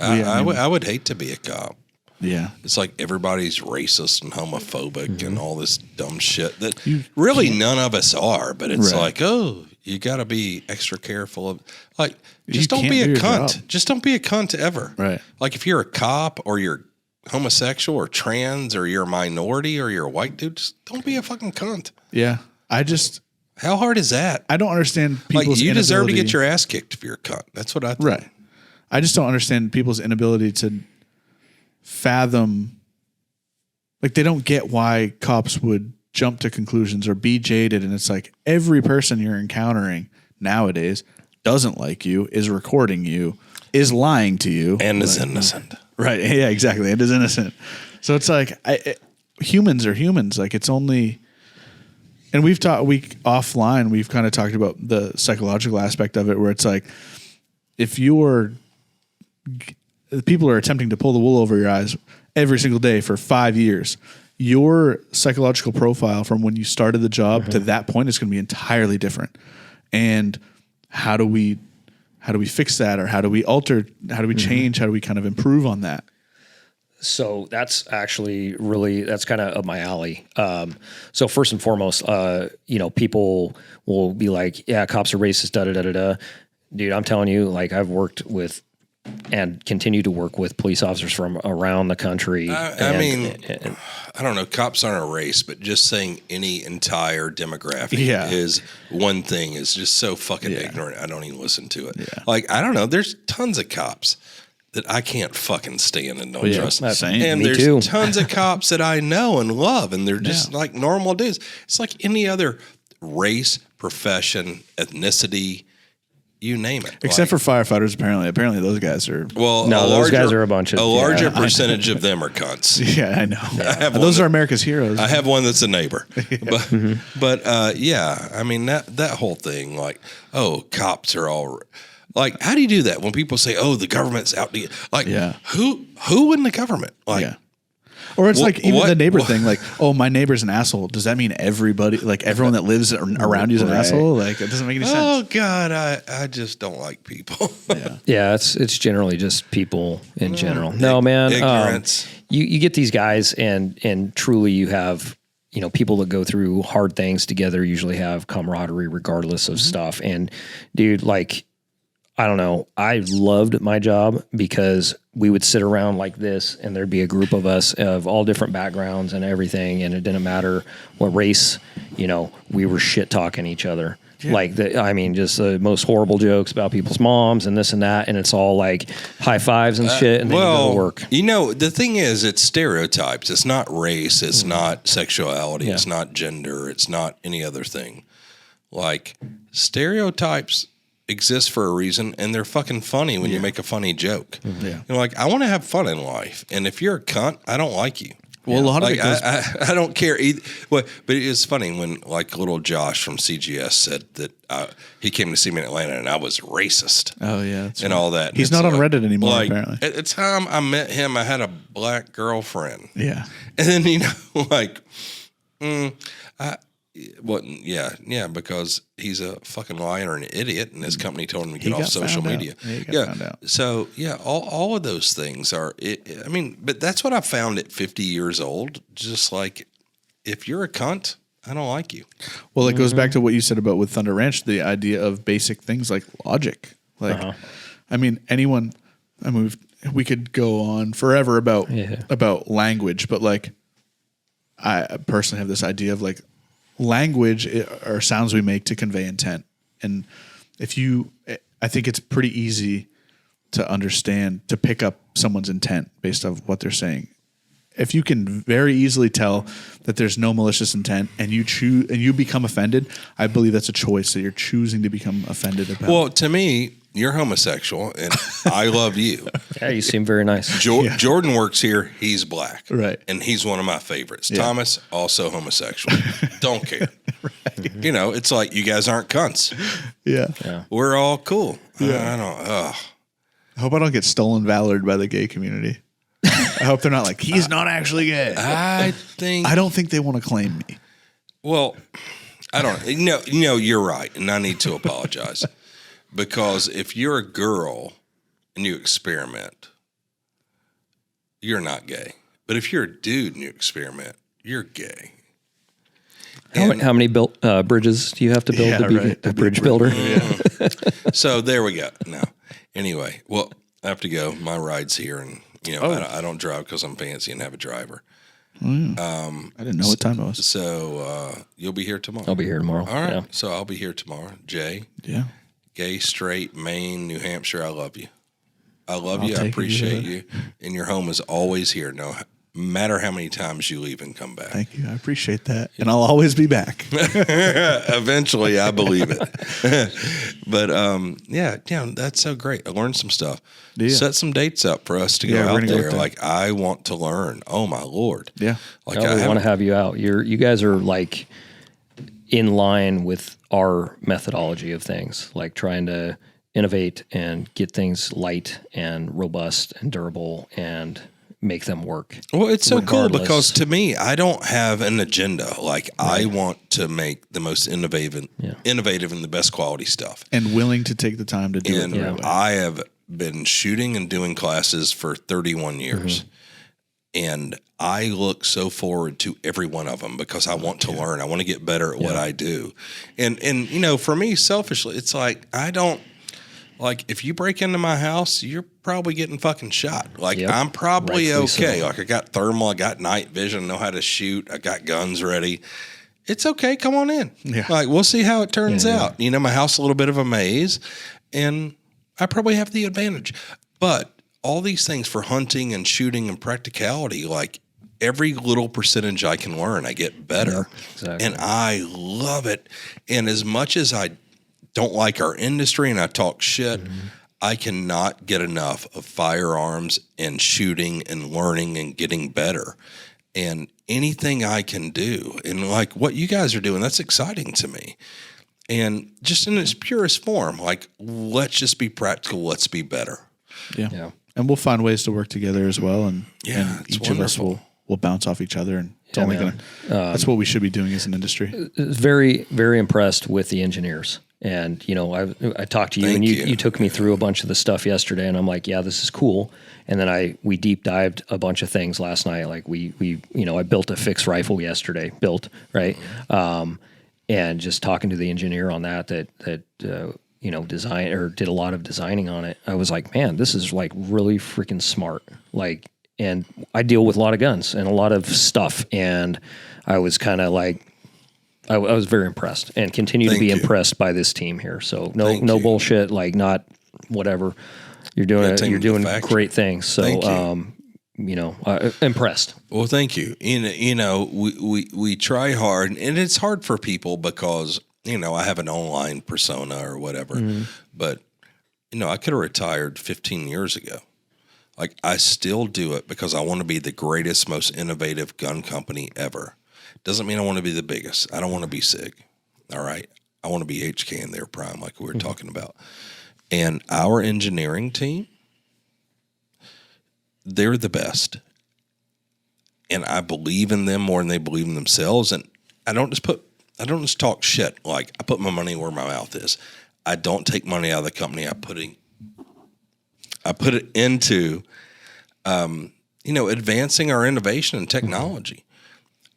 I would hate to be a cop. Yeah. It's like everybody's racist and homophobic and all this dumb shit that really none of us are. But it's like, oh, you got to be extra careful of, like, just don't be a cunt. Just don't be a cunt ever. Right. Like if you're a cop or you're homosexual or trans or you're a minority or you're a white dude, just don't be a fucking cunt. Yeah. How hard is that? I don't understand people's like you deserve to inability- get your ass kicked if you're a cunt. That's what I think. Right. I just don't understand people's inability to fathom, like they don't get why cops would jump to conclusions or be jaded. And it's like every person you're encountering nowadays doesn't like you, is recording you, is lying to you. And is innocent. Right. Yeah, exactly. And is innocent. So it's like humans are humans. Like it's only, and we've offline, we've kind of talked about the psychological aspect of it where it's like, if people are attempting to pull the wool over your eyes every single day for 5 years, your psychological profile from when you started the job to that point is going to be entirely different. And how do we fix that, or how do we alter, how do we change, how do we kind of improve on that? So that's actually that's kind of up my alley. So first and foremost, people will be like, yeah, cops are racist, da da da da da. Dude, I'm telling you, like I've worked with and continue to work with police officers from around the country. I don't know. Cops aren't a race, but just saying any entire demographic is one thing is just so fucking ignorant. I don't even listen to it. Yeah. Like, I don't know. There's tons of cops that I can't fucking stand and don't trust. Same. And Me there's too. tons of cops that I know and love, and they're just like normal dudes. It's like any other race, profession, ethnicity, you name it. Except for firefighters, apparently those guys are. Well, no, those guys are a bunch of a larger percentage of them are cunts. Yeah, I know. Those are America's heroes. I have one that's a neighbor, but I mean that whole thing, like, oh, cops are all like, how do you do that when people say, oh, the government's out to like, who in the government, like. Yeah. Or it's like even the neighbor thing, like, oh, my neighbor's an asshole. Does that mean everybody, like everyone that lives around you is an asshole? Like, it doesn't make any sense. Oh God, I just don't like people. Yeah, it's generally just people in general. No, man, ignorance. You get these guys, and truly, you have people that go through hard things together. Usually have camaraderie, regardless of stuff. And dude, like, I don't know. I loved my job because we would sit around like this and there'd be a group of us of all different backgrounds and everything. And it didn't matter what race, we were shit talking each other. Yeah. Like, just the most horrible jokes about people's moms and this and that. And it's all like high fives and shit. And then you go to work. The thing is, it's stereotypes. It's not race. It's not sexuality. Yeah. It's not gender. It's not any other thing. Like, stereotypes exist for a reason, and they're fucking funny when you make a funny joke. Yeah. Like, I want to have fun in life, and if you're a cunt, I don't like you. Well, a lot of it goes... I don't care either. But it's funny when, like, little Josh from CGS said that he came to see me in Atlanta and I was racist. Oh, yeah. And all that. He's not on Reddit anymore, like, apparently. At the time I met him, I had a black girlfriend. Yeah. And then, because he's a fucking liar and an idiot, and his company told him to get off social media. Found out. So all of those things are. But that's what I found at 50 years old. Just like, if you're a cunt, I don't like you. Well, it goes back to what you said about with Thunder Ranch, the idea of basic things like logic. Like, we could go on forever about language, but like, I personally have this idea of like, language are sounds we make to convey intent. And I think it's pretty easy to understand, to pick up someone's intent based on what they're saying. If you can very easily tell that there's no malicious intent and you become offended, I believe that's a choice that you're choosing to become offended about. Well, to me, you're homosexual and I love you. Yeah, you seem very nice. Jordan works here. He's black. Right. And he's one of my favorites. Yeah. Thomas, also homosexual. Don't care. Right. It's like, you guys aren't cunts. Yeah. We're all cool. Yeah. I hope I don't get stolen valored by the gay community. I hope they're not like, he's not actually gay. I don't think they want to claim me. Well, I don't. You're right. And I need to apologize. Because if you're a girl and you experiment, you're not gay. But if you're a dude and you experiment, you're gay. How many bridges do you have to build to be a bridge builder? So there we go. No. Anyway, well, I have to go. My ride's here, and I don't drive because I'm fancy and have a driver. I didn't know what time it was. So you'll be here tomorrow. I'll be here tomorrow. All right. Yeah. So I'll be here tomorrow. Jay, Yeah. gay, straight, Maine, New Hampshire. I love you. I love I'll you. I take you appreciate to you. And your home is always here. No matter how many times you leave and come back. Thank you. I appreciate that. And I'll always be back. Eventually, I believe it. But that's so great. I learned some stuff. Yeah. Set some dates up for us to go Yeah, we're out gonna go there. out there. Like, I want to learn. Oh my Lord. Yeah. Like, I want to have you out. You guys are like in line with our methodology of things, like trying to innovate and get things light and robust and durable and make them work. Well, it's so cool regardless. because to me, I don't have an agenda. Like, I want to make the most innovative and the best quality stuff. And willing to take the time to do And it the right way. I have been shooting and doing classes for 31 years. And I look so forward to every one of them because I want to learn. I want to get better at what I do. And for me, selfishly, it's like, I don't, like, if you break into my house, you're probably getting fucking shot. Like, Yep. I'm probably Rightfully okay. so. Like, I got thermal, I got night vision, know how to shoot, I got guns ready. It's okay. Come on in. Yeah. Like, we'll see how it turns Yeah. out. My house is a little bit of a maze, and I probably have the advantage. But all these things for hunting and shooting and practicality, like, every little percentage I can learn, I get better. exactly. And I love it. And as much as I don't like our industry and I talk shit, I cannot get enough of firearms and shooting and learning and getting better. And anything I can do, and like what you guys are doing, that's exciting to me. And just in its purest form, like, let's just be practical, let's be better. Yeah. And we'll find ways to work together as well. And, Yeah, and it's each of us wonderful. will bounce off each other. And it's Yeah, only man. going to, that's what we should be doing as an industry. Very, very impressed with the engineers. And, I talked to you Thank and you. you took me through a bunch of the stuff yesterday and I'm like, yeah, this is cool. And then we deep dived a bunch of things last night. Like I built a fixed rifle yesterday, right? And just talking to the engineer on that design or did a lot of designing on it. I was like, man, this is like really freaking smart. Like, and I deal with a lot of guns and a lot of stuff. And I was kind of like, I was very impressed and continue to Thank be you. impressed by this team here. So Thank no you. bullshit, like not whatever. You're doing take you're them to the doing factory. great things. So Thank you. Impressed. Well, thank you. We try hard, and it's hard for people because, I have an online persona or whatever, but, I could have retired 15 years ago. Like, I still do it because I want to be the greatest, most innovative gun company ever. Doesn't mean I want to be the biggest. I don't want to be SIG. All right. I want to be HK in their prime, like we were talking about. And our engineering team, they're the best. And I believe in them more than they believe in themselves. And I don't just talk shit. Like, I put my money where my mouth is. I don't take money out of the company. I put it into, advancing our innovation and technology.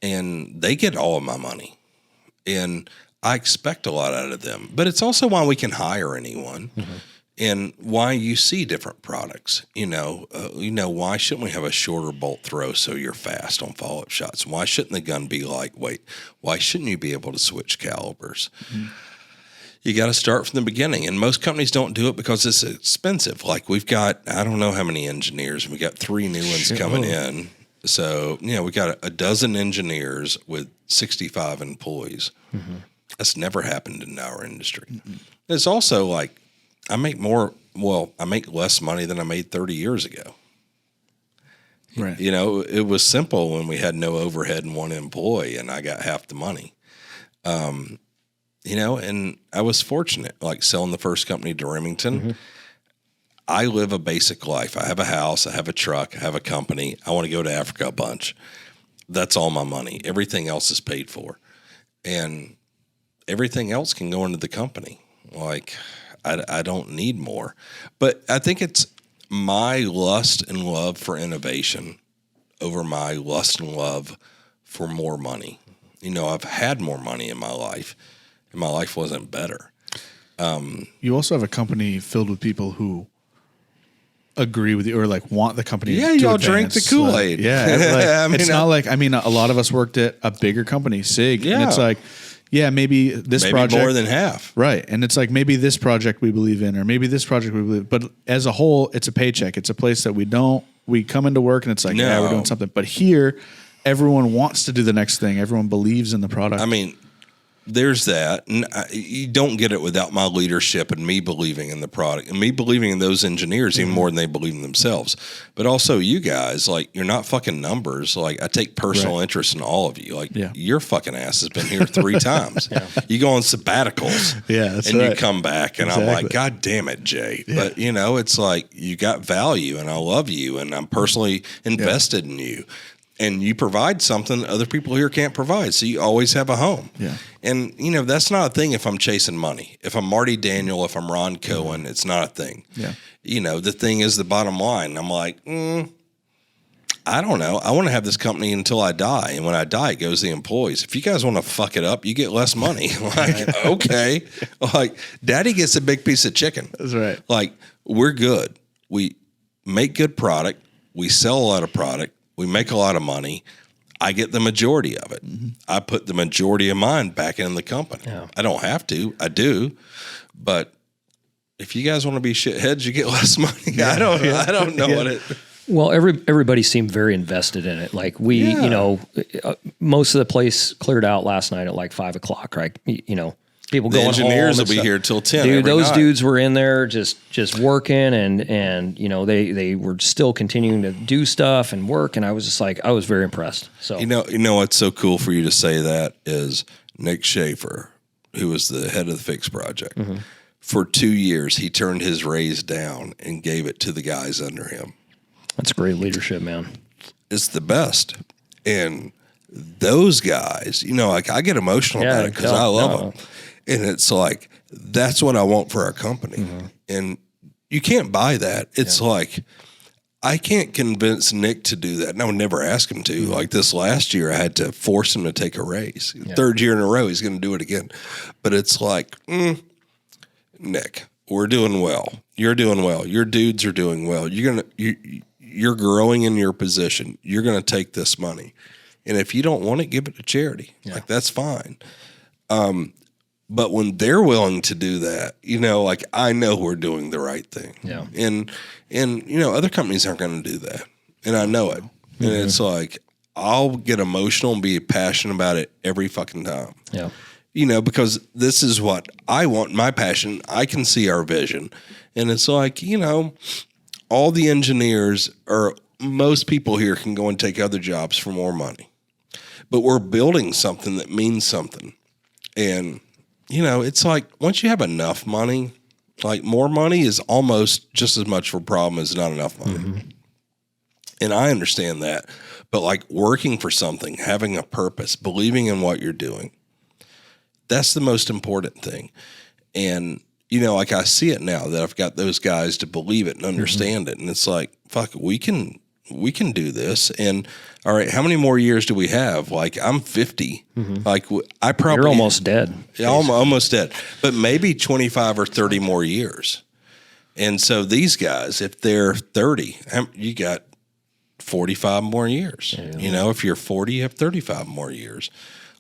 And they get all of my money. And I expect a lot out of them. But it's also why we can hire anyone. And why you see different products. Why shouldn't we have a shorter bolt throw so you're fast on follow-up shots? Why shouldn't the gun be lightweight? Why shouldn't you be able to switch calibers? You got to start from the beginning. And most companies don't do it because it's expensive. Like, we've got, I don't know how many engineers. We got 3 new ones coming in. So, we got a dozen engineers with 65 employees. That's never happened in our industry. It's also like, I make less money than I made 30 years ago. Right. It was simple when we had no overhead and one employee, and I got half the money. And I was fortunate, like selling the first company to Remington. I live a basic life. I have a house, I have a truck, I have a company. I want to go to Africa a bunch. That's all my money. Everything else is paid for. And everything else can go into the company. Like, I don't need more. But I think it's my lust and love for innovation over my lust and love for more money. You know, I've had more money in my life, and my life wasn't better. You also have a company filled with people who agree with you or like want the company. Yeah, to y'all advance. drink the Kool-Aid. It's not like a lot of us worked at a bigger company, SIG, and it's like, maybe this project more than half, right? And it's like maybe this project we believe in, or maybe this project we believe. But as a whole, it's a paycheck. It's a place that we come into work and it's like, we're doing something. But here, everyone wants to do the next thing. Everyone believes in the product. I mean, there's that. And you don't get it without my leadership and me believing in the product and me believing in those engineers even more than they believe in themselves. But also you guys, like, you're not fucking numbers. Like, I take personal interest in all of you. Like, your fucking ass has been here 3 times. You go on sabbaticals. And you come back and I'm like, God damn it, Jay. But, you know, it's like you got value and I love you and I'm personally invested in you. And you provide something other people here can't provide. So you always have a home. Yeah. And, you know, that's not a thing if I'm chasing money. If I'm Marty Daniel, if I'm Ron Cohen, it's not a thing. Yeah. You know, the thing is the bottom line. I'm like, I don't know. I want to have this company until I die. And when I die, it goes to the employees. If you guys want to fuck it up, you get less money. Like, okay. Like, Daddy gets a big piece of chicken. That's right. Like, we're good. We make good product. We sell a lot of product. We make a lot of money. I get the majority of it. Mm-hmm. I put the majority of mine back in the company. Yeah. I don't have to. I do. But if you guys want to be shitheads, you get less money. I don't know what it. Well, everybody seemed very invested in it. Like you know, most of the place cleared out last night at like 5:00, right? You know, people the going engineers home will be here till 10. Dude, those night. dudes were in there just working and you know they were still continuing to do stuff and work, and I was just like, I was very impressed. So you know what's so cool for you to say that is Nick Schaefer, who was the head of the Fix Project. Mm-hmm. For 2 years, he turned his raise down and gave it to the guys under him. That's great leadership, man. It's the best. And those guys, you know, like I get emotional about it because I love them. And it's like, that's what I want for our company. Mm-hmm. And you can't buy that. It's like, I can't convince Nick to do that. And I would never ask him to. Mm-hmm. Like this last year, I had to force him to take a raise. Yeah. 3rd year in a row, he's going to do it again. But it's like, Nick, we're doing well. You're doing well. Your dudes are doing well. You're growing in your position. You're going to take this money. And if you don't want it, give it to charity. Yeah. Like, that's fine. But when they're willing to do that, you know, like, I know we're doing the right thing. Yeah. And you know, other companies aren't going to do that. And I know it. Mm-hmm. And it's like, I'll get emotional and be passionate about it every fucking time. Yeah. You know, because this is what I want, my passion. I can see our vision. And it's like, you know, all the engineers or most people here can go and take other jobs for more money. But we're building something that means something. And, you know, it's like once you have enough money, like more money is almost just as much of a problem as not enough money. Mm-hmm. And I understand that. But like working for something, having a purpose, believing in what you're doing, that's the most important thing. And, you know, like I see it now that I've got those guys to believe it and understand it. And it's like, fuck, we can do this. And all right, how many more years do we have? Like, I'm 50. Mm-hmm. Like, I probably... You're almost dead. Yeah, I'm almost dead. But maybe 25 or 30 more years. And so these guys, if they're 30, you got 45 more years. Yeah. You know, if you're 40, you have 35 more years.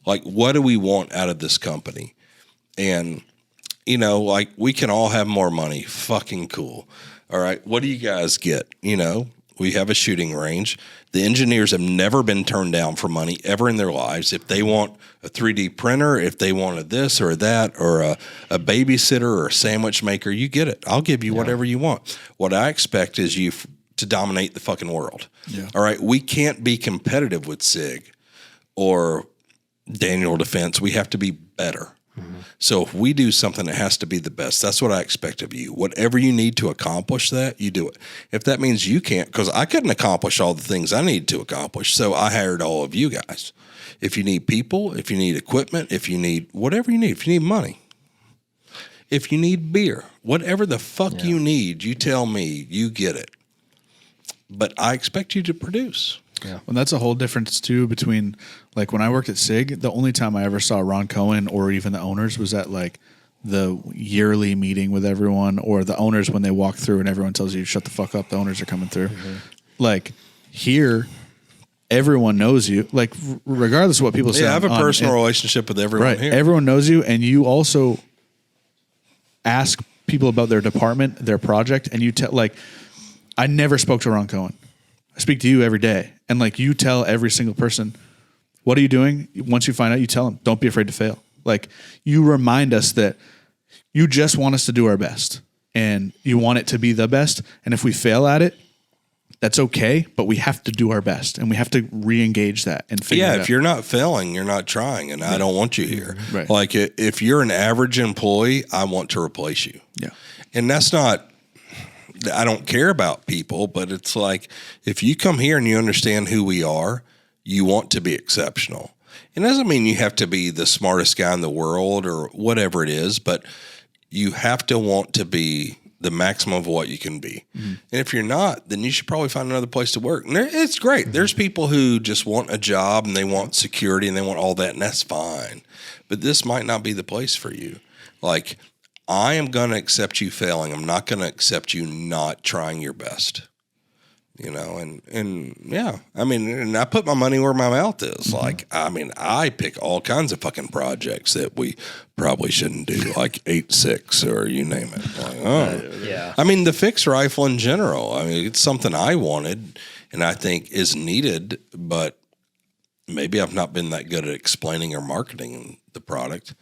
Like, what do we want out of this company? And, you know, like, we can all have more money. Fucking cool. All right, what do you guys get? You know, we have a shooting range. The engineers have never been turned down for money ever in their lives. If they want a 3D printer, if they wanted this or that, or a babysitter or a sandwich maker, you get it. I'll give you whatever you want. What I expect is you to dominate the fucking world. Yeah. All right, we can't be competitive with SIG or Daniel Defense. We have to be better. Mm-hmm. So if we do something, it has to be the best. That's what I expect of you. Whatever you need to accomplish that, you do it. If that means you can't, because I couldn't accomplish all the things I need to accomplish, so I hired all of you guys. If you need people, if you need equipment, if you need whatever you need, if you need money, if you need beer, whatever the fuck you need, you tell me, you get it. but I expect you to produce. Yeah. And that's a whole difference too between like when I worked at SIG, the only time I ever saw Ron Cohen or even the owners was at like the yearly meeting with everyone, or the owners when they walk through and everyone tells you shut the fuck up, the owners are coming through. Like here, everyone knows you. Like regardless of what people say. Yeah, I have a personal relationship with everyone right. here. Everyone knows you, and you also ask people about their department, their project, and you tell like I never spoke to Ron Cohen. I speak to you every day. And like you tell every single person, what are you doing? Once you find out, you tell them, don't be afraid to fail. Like you remind us that you just want us to do our best and you want it to be the best. And if we fail at it, that's okay, but we have to do our best and we have to re-engage that and figure it out. If you're not failing, you're not trying, and I don't want you here. Right. Like if you're an average employee, I want to replace you. Yeah. And that's not, I don't care about people, but it's like if you come here and you understand who we are, you want to be exceptional. It doesn't mean you have to be the smartest guy in the world or whatever it is, but you have to want to be the maximum of what you can be. Mm-hmm. And if you're not, then you should probably find another place to work. And it's great. Mm-hmm. There's people who just want a job and they want security and they want all that, and that's fine. But this might not be the place for you. Like, I am going to accept you failing. I'm not going to accept you not trying your best. You know, and yeah, I mean, and I put my money where my mouth is. Mm-hmm. Like, I mean, I pick all kinds of fucking projects that we probably shouldn't do, like 8.6 or you name it. Like, Yeah. I mean, the fixed rifle in general, I mean, it's something I wanted and I think is needed, but maybe I've not been that good at explaining or marketing the product,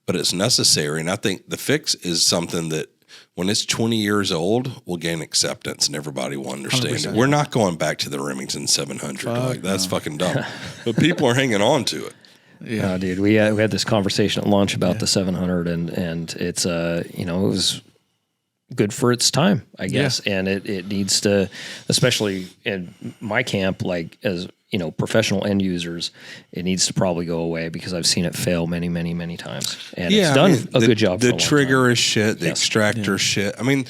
but it's necessary. And I think the fix is something that when it's 20 years old, will gain acceptance and everybody will understand 100%. it. We're not going back to the Remington 700. That's fucking dumb. But people are hanging on to it. Yeah, dude, we had this conversation at lunch about the 700, and it's it was good for its time, I guess, and it needs to, especially in my camp, like as professional end users, it needs to probably go away because I've seen it fail many, many, many times, and it's done a good job. The for a long trigger time. is shit. The extractor is shit. I mean,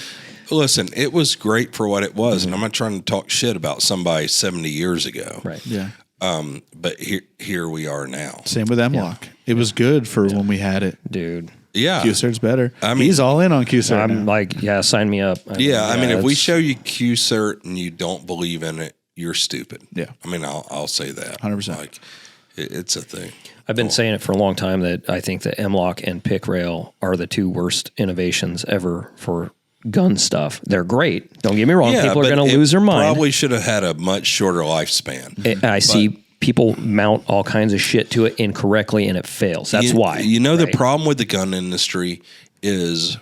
listen, it was great for what it was, and I'm not trying to talk shit about somebody 70 years ago. Right. Yeah. But here we are now. Same with M-Lock. It was good for when we had it. Dude. Yeah. Q-Cert's better. I mean, he's all in on Q-Cert I'm now. like, sign me up. I mean, if we show you Q-Cert and you don't believe in it, you're stupid. Yeah. I mean, I'll say that. 100%. Like, it's a thing. I've been saying it for a long time that I think that M-Lock and Pick Rail are the two worst innovations ever for gun stuff. They're great. Don't get me wrong. People are going to lose their mind. Probably should have had a much shorter lifespan. I see people mount all kinds of shit to it incorrectly and it fails. That's why. The problem with the gun industry is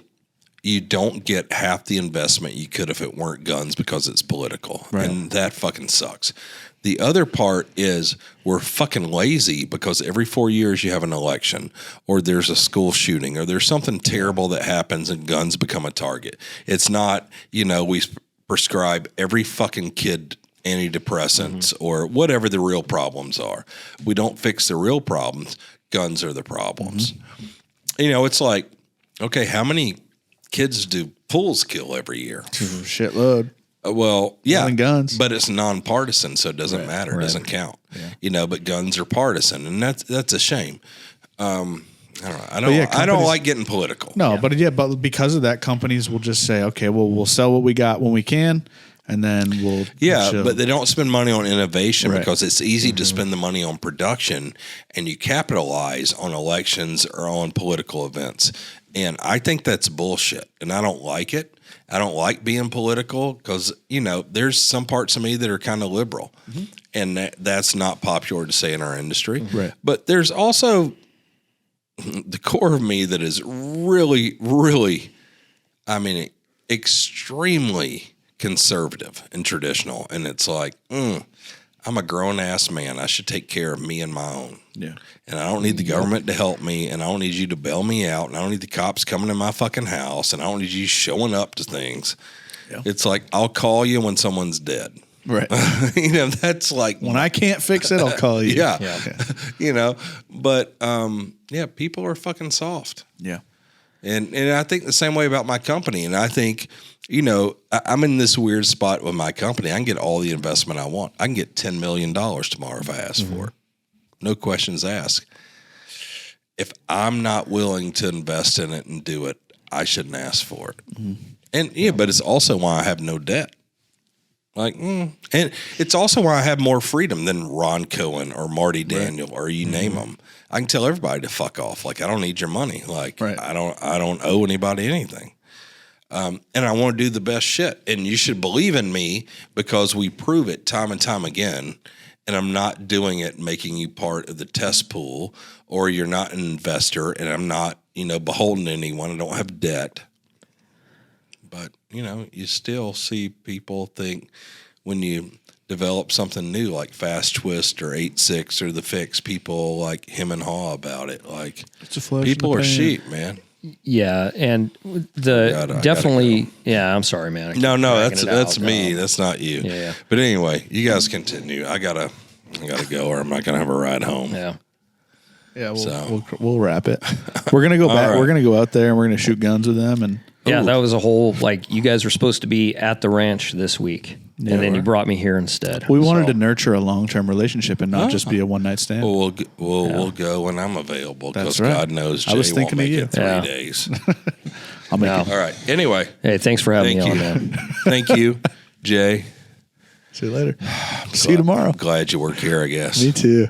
you don't get half the investment you could if it weren't guns because it's political. Right. And that fucking sucks. The other part is we're fucking lazy because every 4 years you have an election or there's a school shooting or there's something terrible that happens and guns become a target. It's not, we prescribe every fucking kid antidepressants or whatever the real problems are. We don't fix the real problems. Guns are the problems. It's like, okay, how many kids do pools kill every year? Shitload. Well, yeah, and guns, but it's nonpartisan, so it doesn't matter. It doesn't count. Yeah. But guns are partisan, and that's a shame. I don't know. I don't like getting political. No, but because of that, companies will just say, okay, well, we'll sell what we got when we can, and then we'll chill. But they don't spend money on innovation because it's easy to spend the money on production, and you capitalize on elections or on political events. And I think that's bullshit, and I don't like it. I don't like being political because, there's some parts of me that are kind of liberal, and that's not popular to say in our industry. Right. But there's also the core of me that is really, really, extremely conservative and traditional. And it's like, I'm a grown-ass man. I should take care of me and my own. Yeah. And I don't need the government to help me, and I don't need you to bail me out, and I don't need the cops coming to my fucking house, and I don't need you showing up to things. Yeah. It's like, I'll call you when someone's dead. Right. That's like... When I can't fix it, I'll call you. Yeah. But, people are fucking soft. Yeah. And I think the same way about my company, and I think I'm in this weird spot with my company. I can get all the investment I want. I can get $10 million tomorrow if I ask for it. No questions asked. If I'm not willing to invest in it and do it, I shouldn't ask for it. And but it's also why I have no debt. And it's also why I have more freedom than Ron Cohen or Marty Daniel or you name them. I can tell everybody to fuck off. Like, I don't need your money. Like, I don't owe anybody anything. And I want to do the best shit. And you should believe in me because we prove it time and time again. And I'm not doing it making you part of the test pool, or you're not an investor, and I'm not, beholden to anyone. I don't have debt. But, you still see people think when you develop something new like Fast Twist or 8-6 or The Fix, people like him and haw about it. Like, it's a flash people in the are pan. sheep, man. Yeah, and definitely. Yeah, I'm sorry, man. I keep No, dragging that's it out. me. That's not you. Yeah. But anyway, you guys continue. I gotta go, or I'm not gonna have a ride home. Yeah. Yeah, So. we'll wrap it. We're gonna go back. right. We're gonna go out there and we're gonna shoot guns with them. And Yeah, that was a whole, you guys were supposed to be at the ranch this week, and then you brought me here instead. we wanted to nurture a long-term relationship and not just be a one-night stand. Well, we'll go when I'm available because That's right. God knows I Jay was won't thinking of make you. it 3 Yeah. days. I'll make No. it. All right. Anyway, Hey, thanks for having thank me you. on, man. Thank you, Jay. See you later. See you tomorrow. I'm glad you work here, I guess. Me too.